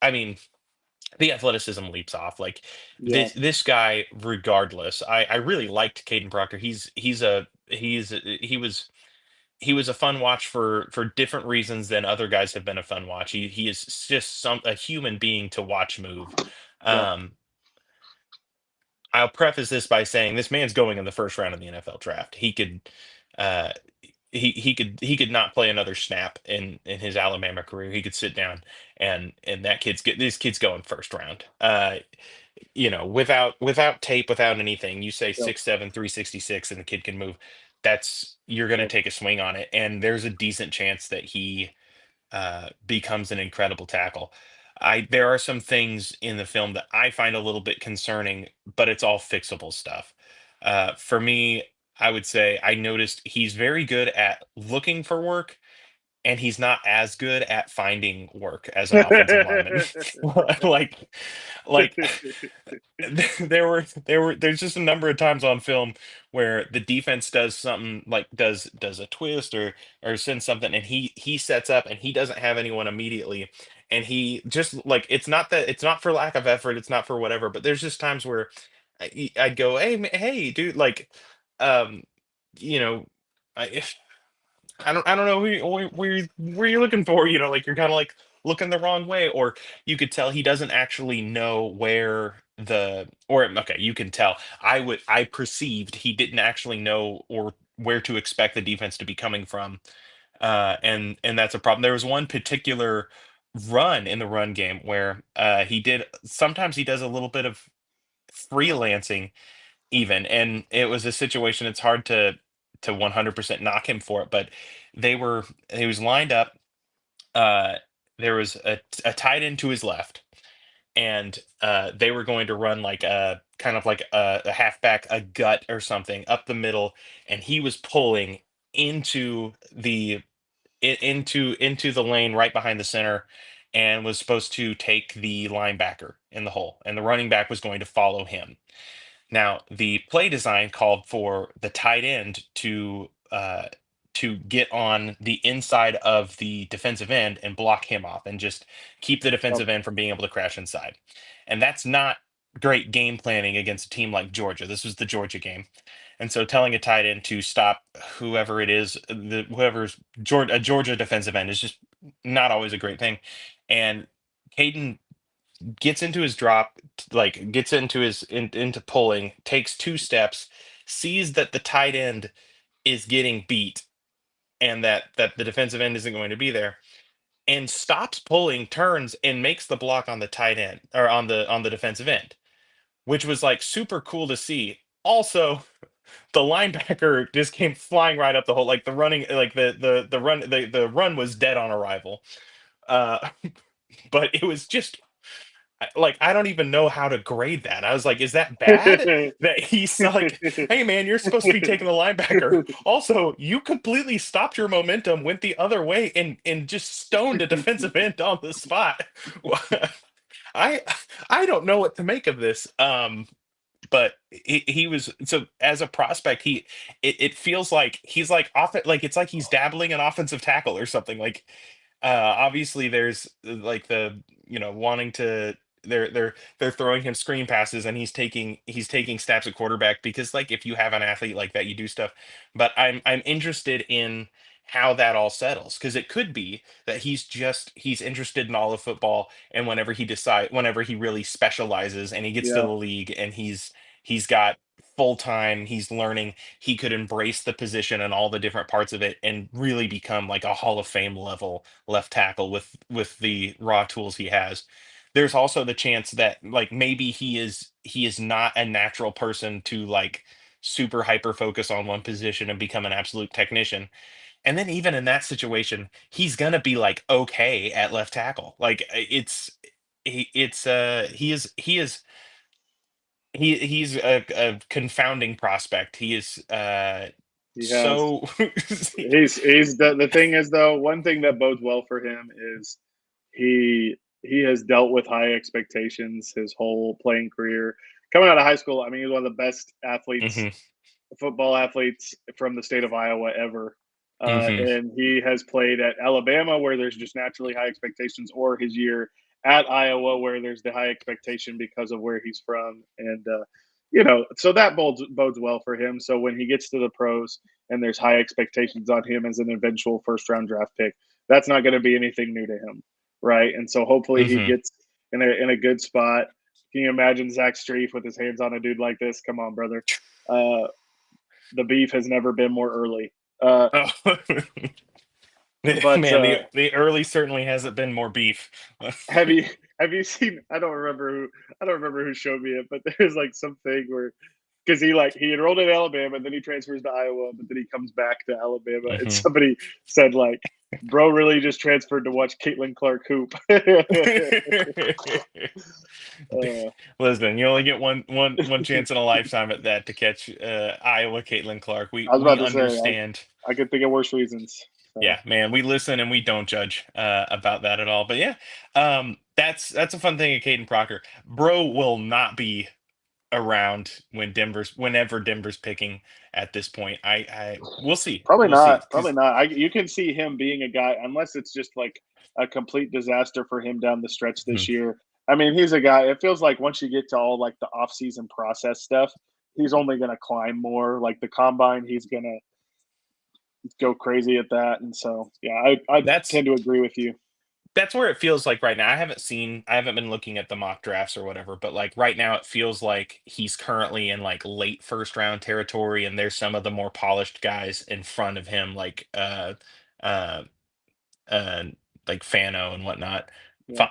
I mean the athleticism leaps off. Like yeah. this guy, regardless, I really liked Caden Proctor. He was a fun watch for different reasons than other guys have been a fun watch. He is just a human being to watch move. Yeah. Um, I'll preface this by saying this man's going in the first round of the NFL draft. Uh, he could not play another snap in his Alabama career. He could sit down and this kid's going first round. Without tape, without anything, you say Yeah. 6'7", 366, and the kid can move. That's you're going to Yeah. take a swing on it, and there's a decent chance that he becomes an incredible tackle. There are some things in the film that I find a little bit concerning, but it's all fixable stuff. For me, I would say I noticed he's very good at looking for work, and he's not as good at finding work as an offensive lineman. like, like there's just a number of times on film where the defense does something like does a twist or sends something, and he sets up and he doesn't have anyone immediately, and he just like it's not for lack of effort, it's not for whatever, but there's just times where I'd go, hey hey dude, like um you know I I don't know where you're looking for, like you're kind of like looking the wrong way, or you could tell he doesn't actually know where or okay, you can tell. I perceived he didn't actually know or where to expect the defense to be coming from, and that's a problem. There was one particular run in the run game where sometimes he does a little bit of freelancing even, and it was a situation it's hard to 100% knock him for it, but he was lined up. uh there was a tight end to his left, and they were going to run like a kind of like a halfback, a gut or something up the middle, and he was pulling into into the lane right behind the center, and was supposed to take the linebacker in the hole, and the running back was going to follow him. Now, the play design called for the tight end to get on the inside of the defensive end and block him off and just keep the Yep. defensive end from being able to crash inside. And that's not great game planning against a team like Georgia. This was the Georgia game. And so telling a tight end to stop whoever it is, whoever's Georgia, a Georgia defensive end is just not always a great thing. And Caden gets into his drop, like gets into into pulling, takes two steps, sees that the tight end is getting beat and that the defensive end isn't going to be there, and stops pulling, turns and makes the block on the tight end or on the defensive end, which was like super cool to see. Also, the linebacker just came flying right up the hole, like the running, like the run was dead on arrival. Uh, but it was just like I don't even know how to grade that. I was like, is that bad? That he's like, hey man, you're supposed to be taking the linebacker. Also, you completely stopped your momentum, went the other way, and just stoned a defensive end on the spot. I I don't know what to make of this. But he was so as a prospect, it feels like he's like off like it's like he's dabbling in offensive tackle or something. Like obviously there's like the wanting to they're throwing him screen passes and he's taking snaps at quarterback because like if you have an athlete like that you do stuff, but I'm interested in how that all settles because it could be that he's interested in all of football, and whenever he really specializes and he gets to Yeah. the league and he's got full time, he's learning, he could embrace the position and all the different parts of it and really become like a Hall of Fame level left tackle with the raw tools he has. There's also the chance that like maybe he is not a natural person to like super hyper focus on one position and become an absolute technician. And then even in that situation, he's gonna be like okay at left tackle. Like it's he's a confounding prospect. He is He has. so He's the thing is though, one thing that bodes well for him is he has dealt with high expectations his whole playing career. Coming out of high school, I mean, he's one of the best athletes, Mhm, football athletes from the state of Iowa ever. mhm, And he has played at Alabama, where there's just naturally high expectations, or his year at Iowa, where there's the high expectation because of where he's from. And, so that bodes well for him. So when he gets to the pros and there's high expectations on him as an eventual first round draft pick, that's not going to be anything new to him. Right. And so hopefully he mhm. gets in a good spot. Can you imagine Zach Streif with his hands on a dude like this? Come on, brother. Uh, the beef has never been more early. Oh, But man, the early certainly hasn't been more beef. have you have you seen? I don't remember who showed me it, but there's like something where because he enrolled in Alabama and then he transfers to Iowa, but then he comes back to Alabama, and Mhm. somebody said like, "Bro, really just transferred to watch Caitlin Clark hoop." Listen, you only get one chance in a lifetime at that to catch Iowa Caitlin Clark. We I was we about to say understand. I could think of worse reasons. So Yeah, man, we listen and we don't judge about that at all. But yeah, that's a fun thing at Caden Proctor. Bro will not be around whenever Denver's picking at this point. I we'll see. probably We'll see. not. Probably Because not. You can see him being a guy unless it's just like a complete disaster for him down the stretch this year. I mean, he's a guy. It feels like once you get to all like the off-season process stuff, he's only going to climb more. Like the combine, he's going to go crazy at that. And so, yeah, I that's tend to agree with you. that's where it feels like right now. I haven't been looking at the mock drafts or whatever, but like right now it feels like he's currently in like late first round territory, and there's some of the more polished guys in front of him, uh uh like Fano and whatnot. Yeah,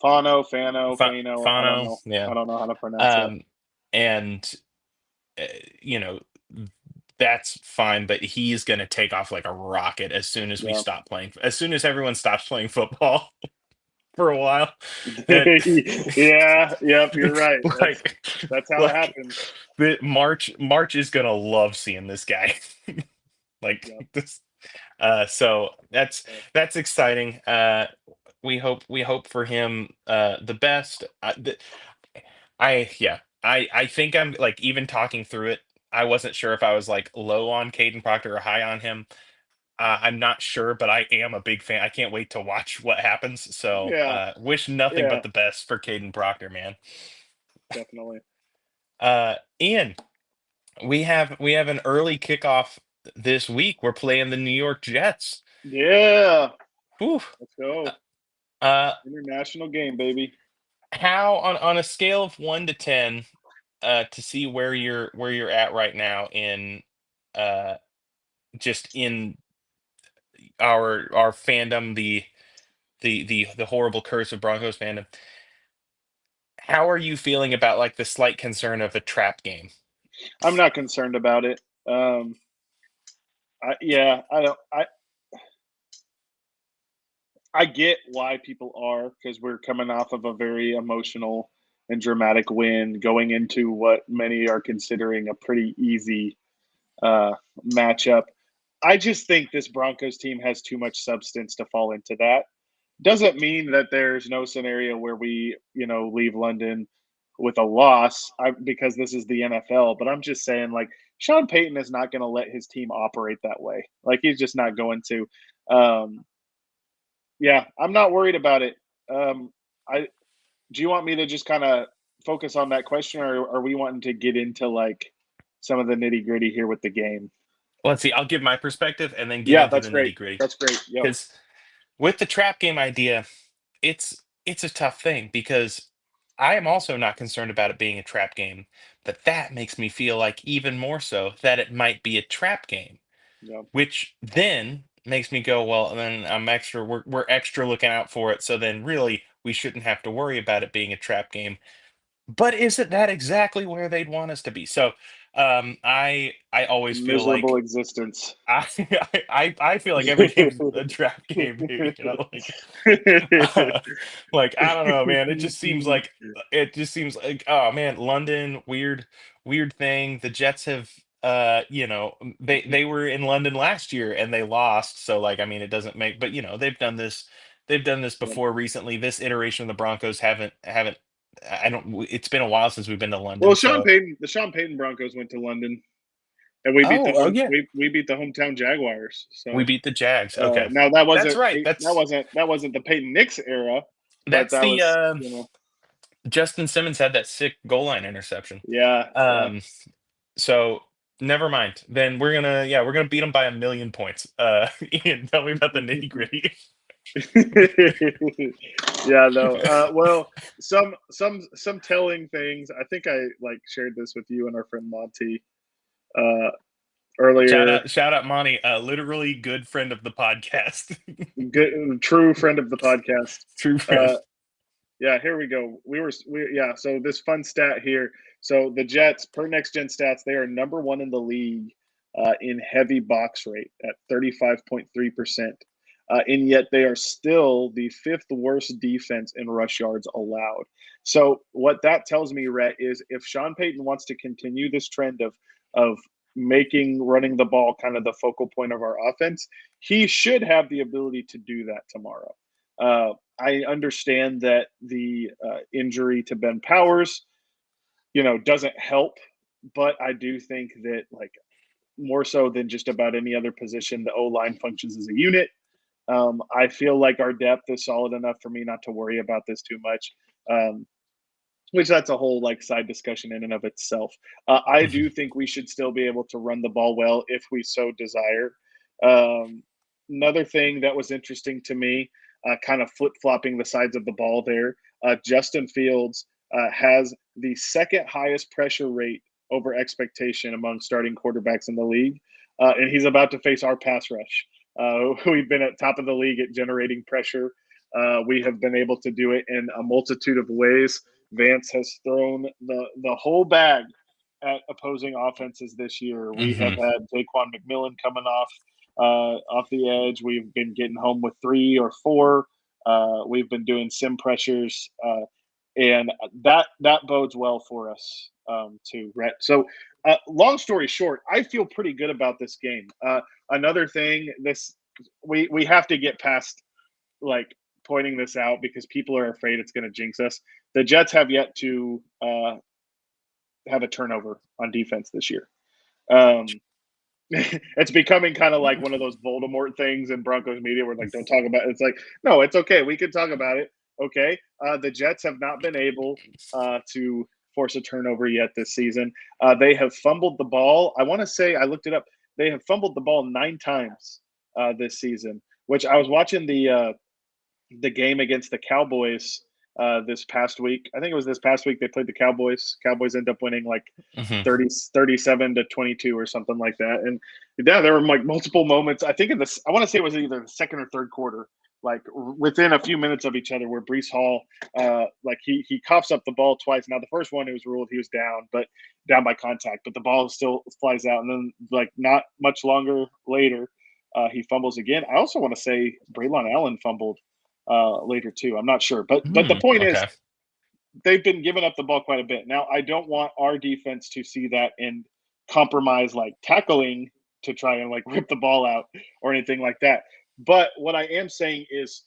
Fanu, Fano. I don't Fano, know. yeah. I don't know how to pronounce it. Um, and uh, you know that's fine, but he's going to take off like a rocket as soon as Yeah. as soon as everyone stops playing football for a while. That Yeah. Yep. You're right. That's like that's how it like happens. the March is gonna love seeing this guy. Like Yep. this. So that's exciting. We hope for him the best. I yeah. I think I'm like even talking through it. I wasn't sure if I was like low on Caden Proctor or high on him. I'm not sure, but I am a big fan. I can't wait to watch what happens. So Yeah, wish nothing yeah, but the best for Caden Proctor, man. definitely. Ian, we have an early kickoff this week. We're playing the New York Jets. Yeah, Whew. let's go. Uh, International game, baby. how on a scale of 1 to 10, to see where you're at right now in uh just in our fandom, the horrible curse of Broncos fandom. How are you feeling about like the slight concern of a trap game? I'm not concerned about it. Yeah, I don't. I get why people are, because we're coming off of a very emotional and dramatic win, going into what many are considering a pretty easy uh, matchup. I just think this Broncos team has too much substance to fall into that. Doesn't mean that there's no scenario where we, leave London with a loss, because this is the NFL. But I'm just saying, like, Sean Payton is not going to let his team operate that way. Like, he's just not going to. Um, yeah, I'm not worried about it. I Do you want me to just kind of focus on that question, or are we wanting to get into like some of the nitty gritty here with the game? Let's see. I'll give my perspective and then get Yeah, into that's the great. nitty gritty. That's great. Yep. Because with the trap game idea, it's a tough thing because I am also not concerned about it being a trap game, but that makes me feel like even more so that it might be a trap game, Yep. which then makes me go, well, then we're extra looking out for it. So then really we shouldn't have to worry about it being a trap game. But isn't that exactly where they'd want us to be? So I always feel Miserable like existence. I I feel like every game's a trap game, dude. You know, like like I don't know, man. It just seems like oh man, London, weird thing. The Jets have they were in London last year and they lost. So like I mean it doesn't make but they've done this Yep. before recently. This iteration of the Broncos haven't I don't it's been a while since we've been to Well, London. So The Sean Payton Broncos went to London, and we beat oh yeah. we beat the hometown Jaguars. We So beat the Jags. Okay. now that That's wasn't right. that wasn't the Peyton Nix era, but That's that the was Justin Simmons had that sick goal line interception. yeah. Um, so never mind. Then we're gonna beat them by 1,000,000 points. Ian, tell me about the nitty gritty. Yeah, no. Well, some telling things. I think I like shared this with you and our friend Monty uh, shout earlier. out, shout out, Monty, literally good friend of the podcast, Good, true friend of the podcast. true friend. Uh, yeah, here we go. Yeah. So this fun stat here. So the Jets, per Next Gen Stats, they are number one in the league in heavy box rate at 35.3%. And yet they are still the fifth worst defense in rush yards allowed. So what that tells me, Rhett, is if Sean Payton wants to continue this trend of making running the ball kind of the focal point of our offense, he should have the ability to do that tomorrow. I understand that the injury to Ben Powers, doesn't help, but I do think that like more so than just about any other position, the O line functions as a unit. I feel like our depth is solid enough for me not to worry about this too much. Which that's a whole like side discussion in and of itself. I do think we should still be able to run the ball well if we so desire. Um, Another thing that was interesting to me, kind of flip flopping the sides of the ball there. Justin Fields has the second highest pressure rate over expectation among starting quarterbacks in the league, and he's about to face our pass rush. We've been at top of the league at generating pressure. We have been able to do it in a multitude of ways. Vance has thrown the whole bag at opposing offenses this year. We have Hmm. had Daquan McMillan coming off the edge. We've been getting home with 3 or 4. We've been doing sim pressures, and that bodes well for us too, Rhett. So, long story short, I feel pretty good about this game. Another thing, this we have to get past like pointing this out because people are afraid it's going to jinx us. The Jets have yet to have a turnover on defense this year. Um, it's becoming kind of like one of those Voldemort things in Broncos media where like don't talk about it. It's like no, it's okay. We can talk about it. Okay. The Jets have not been able to force a turnover yet this season. They have fumbled the ball. I want to say I looked it up. They have fumbled the ball 9 times this season. Which I was watching the game against the Cowboys this past week. I think it was this past week they played the Cowboys. Cowboys end up winning like Hmm. 37-22 or something like that. And yeah, there were like multiple moments. I think in this, I want to say it was either the second or third quarter, like within a few minutes of each other, where Brees Hall, like he coughs up the ball twice. Now the first one it was ruled he was down, but down by contact, but the ball still flies out. And then like not much longer later, he fumbles again. I also want to say Braylon Allen fumbled later too. I'm not sure, but the point is Okay. they've been giving up the ball quite a bit. Now, I don't want our defense to see that and compromise like tackling to try and like rip the ball out or anything like that. But what I am saying is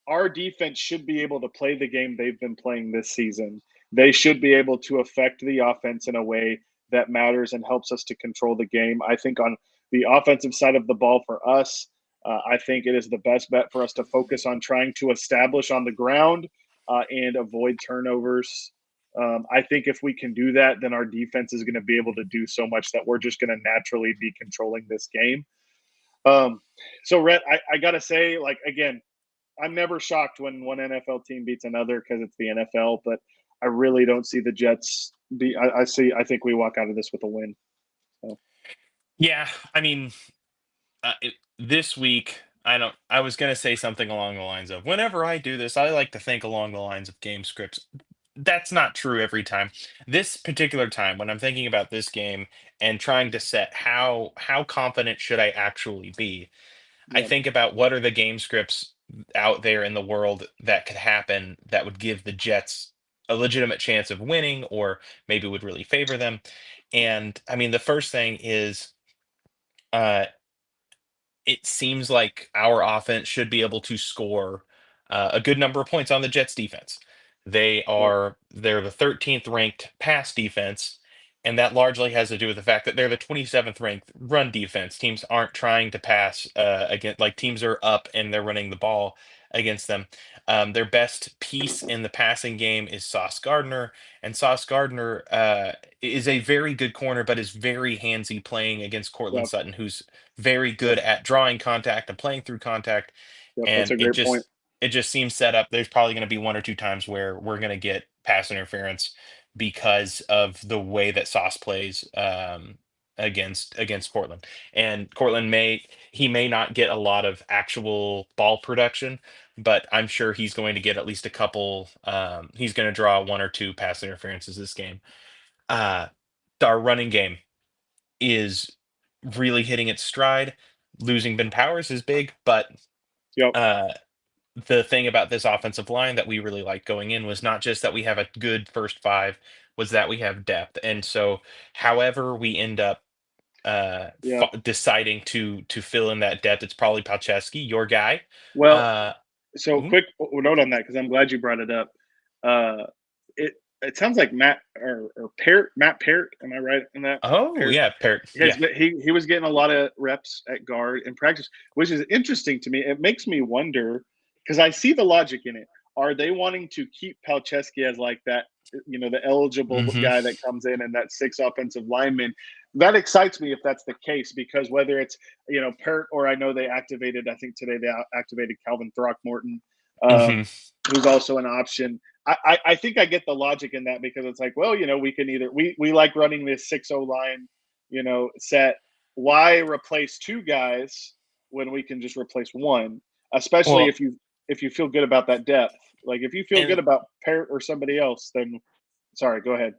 our defense should be able to play the game they've been playing this season. They should be able to affect the offense in a way that matters and helps us to control the game. I think on the offensive side of the ball for us, I think it is the best bet for us to focus on trying to establish on the ground and avoid turnovers. I think if we can do that, then our defense is going to be able to do so much that we're just going to naturally be controlling this game. Um, so, Rhett, I got to say, like, again, I'm never shocked when one NFL team beats another because it's the NFL, but I really don't see the Jets be. I think we walk out of this with a win. So, Yeah, I mean, this week, I don't. I was gonna say something along the lines of, whenever I do this, I like to think along the lines of game scripts. That's not true every time. This particular time, when I'm thinking about this game and trying to set how confident should I actually be, I yeah, think about what are the game scripts out there in the world that could happen that would give the Jets a legitimate chance of winning, or maybe would really favor them. And I mean, the first thing is. Uh, it seems like our offense should be able to score a good number of points on the Jets defense. yep, They're the 13th ranked pass defense, and that largely has to do with the fact that they're the 27th ranked run defense. Teams aren't trying to pass against, like, teams are up and they're running the ball against them. Their best piece in the passing game is Sauce Gardner, and Sauce Gardner is a very good corner, but is very handsy playing against Cortland yep, Sutton, who's very yep, good at drawing contact and playing through contact. yep. That's And a great point. it just seems set up. There's probably going to be one or two times where we're going to get pass interference because of the way that Sauce plays against Cortland. And Cortland may not get a lot of actual ball production, but I'm sure he's going to get at least a couple. He's going to draw one or two pass interferences this game. Uh, our running game is really hitting its stride. Losing Ben Powers is big, but Yep, uh, the thing about this offensive line that we really liked going in was not just that we have a good first five, was that we have depth. And so, however we end up yep. deciding to fill in that depth, it's probably Palczewski, your guy. Well, Uh, so mhm. quick note on that because I'm glad you brought it up. Uh, it sounds like Matt Parrott. Am I right in that? Oh Parrott yeah, Parrot. has Yeah. been, he was getting a lot of reps at guard in practice, which is interesting to me. It makes me wonder because I see the logic in it. Are they wanting to keep Palczewski as like that, the eligible Hmm. guy that comes in and that six offensive lineman? That excites me if that's the case because whether it's Parrott or I know they activated. I think today they activated Calvin Throckmorton, Hmm. who's also an option. I think I get the logic in that because it's like, well, we can either we like running this 6-0 line, set. Why replace two guys when we can just replace one? Especially Well, if you feel good about that depth. Like if you feel good and about Parrott or somebody else, then sorry, go ahead.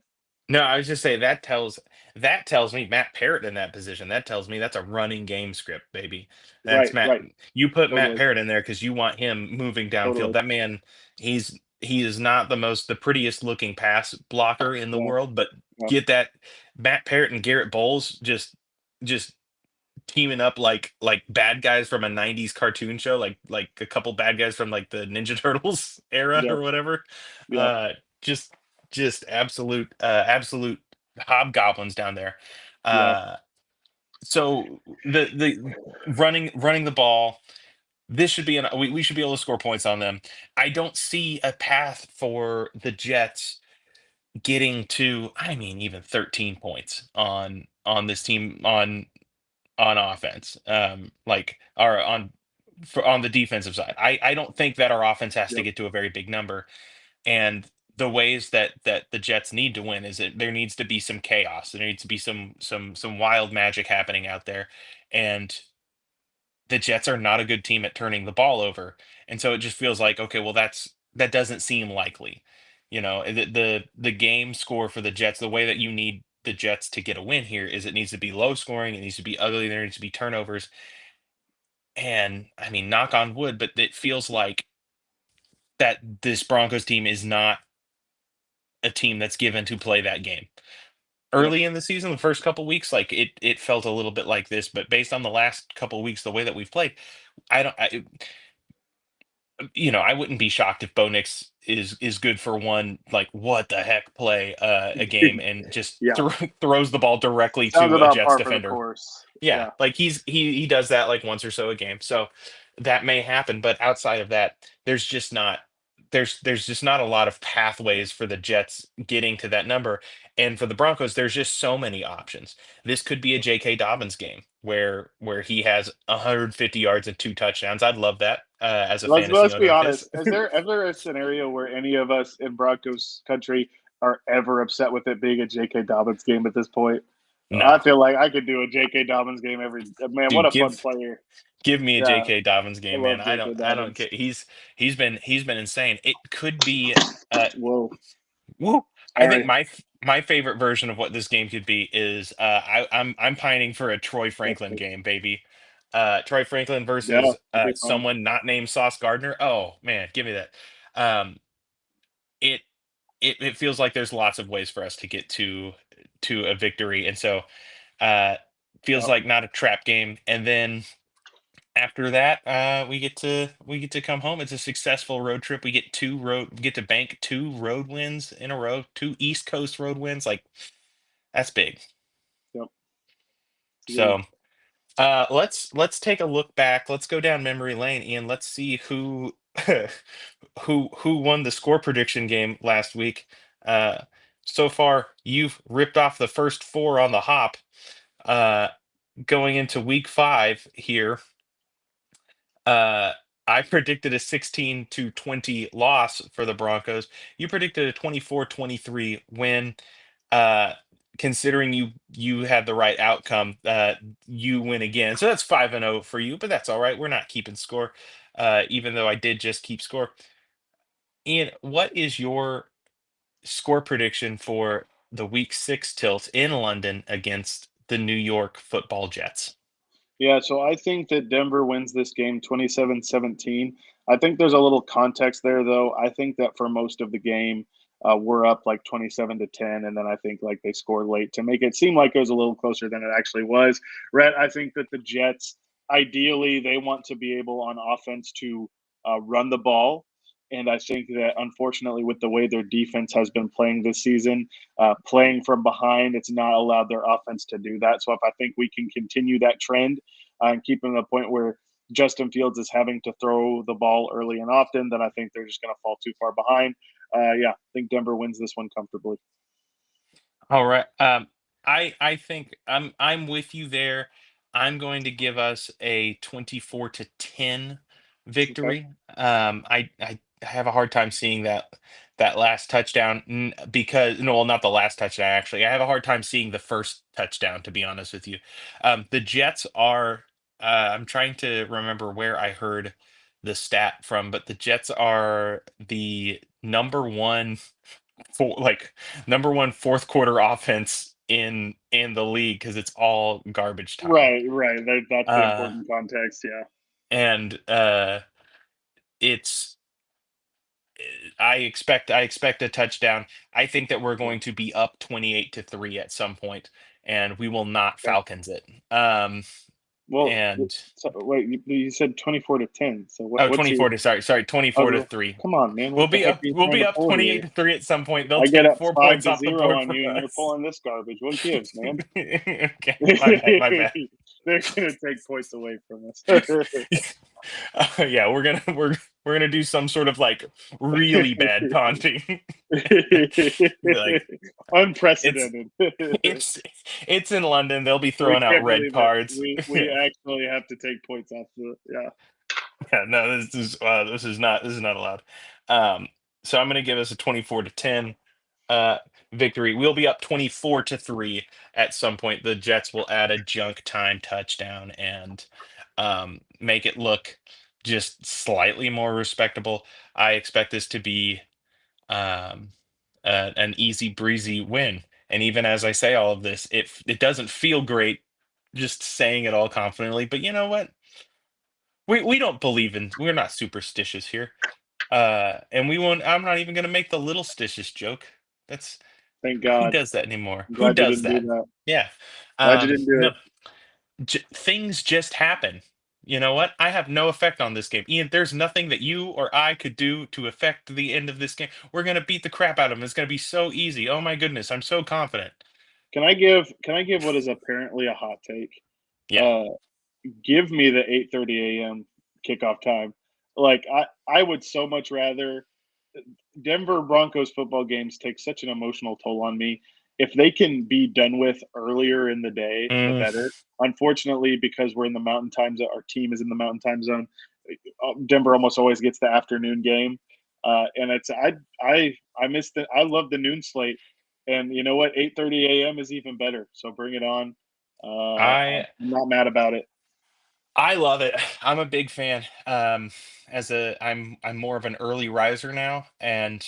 no, I was just saying that tells me Matt Parrott in that position. That tells me that's a running game script, baby. That's Right, Matt. right, You put Matt totally, Parrott in there because you want him moving downfield. totally. That man, he is not the prettiest looking pass blocker in the Yeah, world, but yeah, get that Matt Parrott and Garrett Bowles just teaming up like bad guys from a 90s cartoon show, like a couple bad guys from like the Ninja Turtles era yep, or whatever. yep, Uh just absolute hobgoblins down there. Yeah. Uh, so the running the ball, this should be we should be able to score points on them. I don't see a path for the Jets getting to, I mean, even 13 points on this team on offense, like, or on the defensive side. I don't think that our offense has to Yep. get to a very big number. And the ways that the Jets need to win is that there needs to be some chaos. There needs to be some wild magic happening out there. And the Jets are not a good team at turning the ball over. And so it just feels like, okay, well, that doesn't seem likely. The game score for the Jets, the way that you need the Jets to get a win here is it needs to be low scoring, it needs to be ugly, there needs to be turnovers. And I mean, knock on wood, but it feels like that this Broncos team is not a team that's given to play that game. Yep. Early in the season, the first couple weeks, like it felt a little bit like this, but based on the last couple weeks, the way that we've played, I don't. I wouldn't be shocked if Bo Nix is good for one, like, what the heck play a game and just Yeah. throws the ball directly Sounds to a about Jets par for the defender. course. Yeah, Yeah. like he does that like once or so a game. So that may happen, but outside of that, there's just not a lot of pathways for the Jets getting to that number. And for the Broncos, there's just so many options. This could be a J.K. Dobbins game where he has 150 yards and two touchdowns. I'd love that as a fantasy Let's be owner of his. honest. Is there ever a scenario where any of us in Broncos country are ever upset with it being a J.K. Dobbins game at this point? I No, feel like I could do a J.K. Dobbins game every man. What dude, a fun player! give me a Yeah, J.K. Dobbins I game, man. love I J.K. don't I don't Dobbins. care. He's been insane. It could be. Whoa! Woo. I think Sorry. my favorite version of what this game could be is I'm pining for a Troy Franklin game, baby. Troy Franklin Yeah, versus that'd be fun. someone not named Sauce Gardner. Oh man, give me that. Um, it it feels like there's lots of ways for us to get to a victory, and so uh, feels Yeah, like not a trap game. And then after that, we get to come home. It's a successful road trip. We get to bank two road wins in a row, two East Coast road wins. Like, that's big. yep. Agreed. So let's take a look back. Let's go down memory lane, Ian. Let's see who who won the score prediction game last week. Uh, so far, you've ripped off the first four on the hop. Uh, Going into week 5 here. Uh, I predicted a 16-20 loss for the Broncos. You predicted a 24-23 win. Uh, Considering you had the right outcome, you win again. So that's 5-0 for you, but that's all right. We're not keeping score, even though I did just keep score. Ian, what is your score prediction for the week 6 tilt in London against the New York Football Jets? Yeah, so I think that Denver wins this game 27-17. I think there's a little context there, though. I think that for most of the game, we're up like 27-10, and then I think like they scored late to make it seem like it was a little closer than it actually was. Rhett, I think that the Jets, ideally, they want to be able on offense to run the ball. And I think that unfortunately, with the way their defense has been playing this season, playing from behind, it's not allowed their offense to do that. So if I think we can continue that trend and keep them to the point where Justin Fields is having to throw the ball early and often, then I think they're just going to fall too far behind. Yeah, I think Denver wins this one comfortably. All right. I think I'm with you there. I'm going to give us a 24-10 Okay. victory. I have a hard time seeing that last touchdown because, no, well, not the last touchdown actually. I have a hard time seeing the first touchdown, to be honest with you. The Jets are. I'm trying to remember where I heard the stat from, but the Jets are the number one for like number one fourth quarter offense in the league because it's all garbage time. Right. That's the Uh important context. Yeah. and it's I expect a touchdown. I think that we're Yeah. going to be up 28-3 at some point, and we will not Okay. Falcons it. Um Well, and so, wait, you said 24-10. So oh, what's your? 24 to sorry, 24 to Oh, 3. come on, man. We'll What the be heck are up you we'll trying be to up pull 28 here? to 3 at some point. They'll I get take up 4 five points to off the zero board on from you, and you're us. pulling this garbage. What gives, man? Okay, my bad. They're gonna take points away from us. Yeah, we're gonna do some sort of like really bad taunting. Be like, it's Unprecedented. it's it's in London. They'll be We throwing out can't red believe it. cards. We Yeah, actually have to take points off the yeah. yeah. No, this is not allowed. Um, so I'm gonna give us a 24 to 10 uh victory. We'll be up 24 to 3 at some point. The Jets will add a junk time touchdown and make it look just slightly more respectable. I expect this to be um an easy breezy win. And even as I say all of this, it doesn't feel great just saying it all confidently, but you know what? We don't believe in we're not superstitious here. And we won't I'm not even gonna make the little stitious joke. That's Thank who God. does that anymore? I'm Who glad you does didn't do that? that. Yeah. Glad you didn't do No, it. things just happen. You know what? I have no effect on this game. Ian, there's nothing that you or I could do to affect the end of this game. We're gonna beat the crap out of them. It's gonna be so easy. Oh my goodness, I'm so confident. Can I give what is apparently a hot take? Yeah. Uh Give me the 8:30 a.m. kickoff time. Like I would so much rather Denver Broncos football games take such an emotional toll on me. If they can be done with earlier in the day, the Mm, better. Unfortunately, because we're in the mountain time zone, our team is in the mountain time zone. Denver almost always gets the afternoon game, and it's I miss the I love the noon slate, and you know what? 8:30 a.m. is even better. So bring it on. I'm I not mad about it. I love it. I'm a big fan. I'm more of an early riser now, and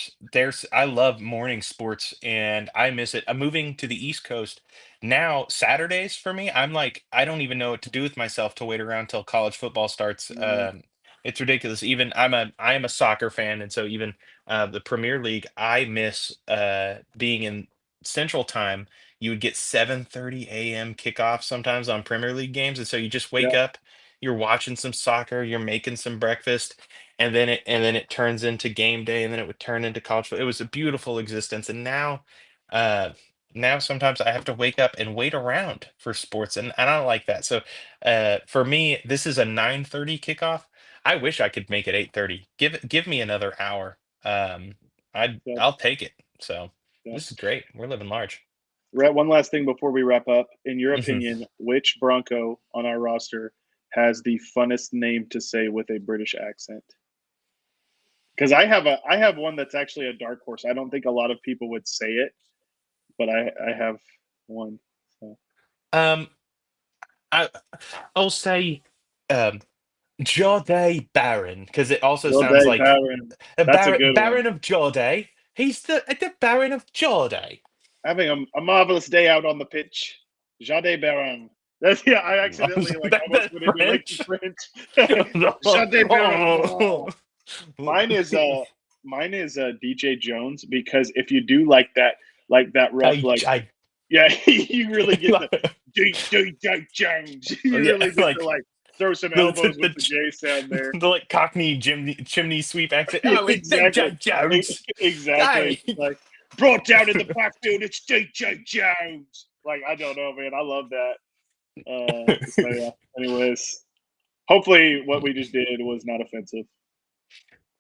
I love morning sports, and I miss it. I'm moving to the East Coast now. Saturdays for me, I'm like I don't even know what to do with myself to wait around till college football starts. Mhm. It's ridiculous. Even I am a soccer fan, and so even the Premier League, I miss being in Central Time. You would get 7:30 a.m. kickoff sometimes on Premier League games, and so you just wake Yeah, up, you're watching some soccer, you're making some breakfast, and then it turns into game day, and then it would turn into it was a beautiful existence. And uh now sometimes I have to wake up and wait around for sports, and I don't like that. So for me, this is a 9:30 kickoff. I wish I could make it 8:30. Give me another hour. I'll yes, take it. So this is yes. great. We're living large. One last thing before we wrap up. In your Mhm. opinion, which Bronco on our roster has the funnest name to say with a British accent? Because I have one that's actually a dark horse. I don't think a lot of people would say it, but I have one. So Um I I'll say um Jode Baron, because it also Bill sounds Day like Baron. a That's a Baron good one. Baron of Jode. He's the Baron of Jode. Having a marvelous day out on the pitch. Jade Baron. That's yeah. I accidentally like almost That's went into like the French. French. Jade Baron. Mine is DJ Jones because if you do like that rough I yeah you really get the DJ Jones you yeah, really get to like like throw some the elbows with the J sound there. the like Cockney chimney sweep accent. Oh, it's Exactly. DJ Jones. Exactly. Hey. It's like brought down in the backfield. It's DJ Jones. Like I don't know, man. I love that. So yeah. Anyways, hopefully what we just did was not offensive.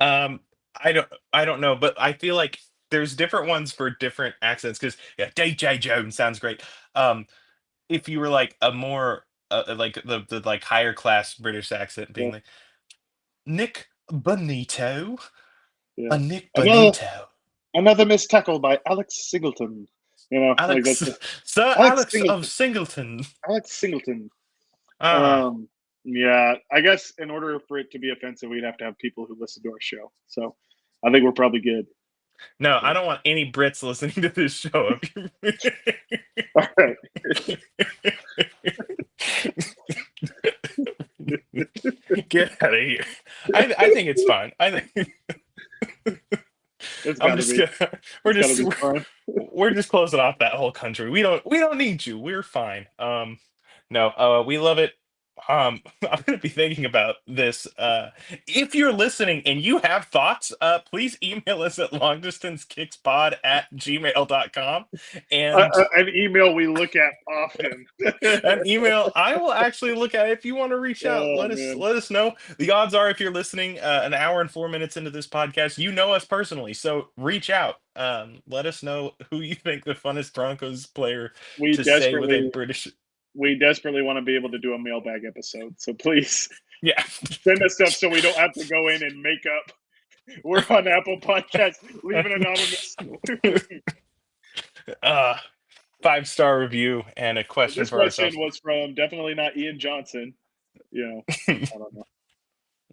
Um, I don't know, but I feel like there's different ones for different accents. Because yeah, DJ Jones sounds great. If you were like a more like the like higher class British accent, Yeah. being like Nick Bonito, Yeah. a Nick Another Bonito, another missed tackle by Alex Singleton. Like Alex, that's Sir Alex Alex of Singleton. Singleton. Alex Singleton. Ah, Um, yeah, I guess in order for it to be offensive, we'd have to have people who listen to our show. So I think we're probably good. no, I So, don't want any Brits listening to this show. all right, Get out of here. I think it's fine. I think it's I'm got to just be. gonna we're It's got to just be fun. we're just closing off that whole country. We don't need you. We're fine. No, we love it. I'm going to be thinking about this. If you're listening and you have thoughts, please email us at longdistancekickspod@gmail.com. And An email we look at often. an email I will actually look at. If you want to reach out, Oh, let us man. let us know. The odds are, if you're listening an hour and 4 minutes into this podcast, you know us personally, so reach out. Let us know who you think the funnest Broncos player We to say with a desperately British. we desperately want to be able to do a mailbag episode. So please Yeah. send us stuff so we don't have to go in and make up. We're on Apple Podcasts. Leave an anonymous. uh 5-star review and a question This for question ourselves. was from definitely not Ian Johnson. You know, I don't know.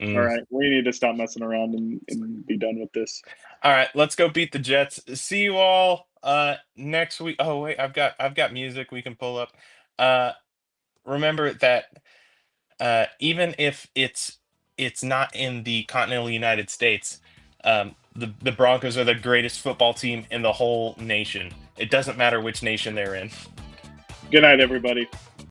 All Mm. right, we need to stop messing around and be done with this. All right, let's go beat the Jets. See you all next week. Oh wait, I've got music we can pull up. Remember that even if it's not in the continental United States, the Broncos are the greatest football team in the whole nation. It doesn't matter which nation they're in. Good night, everybody.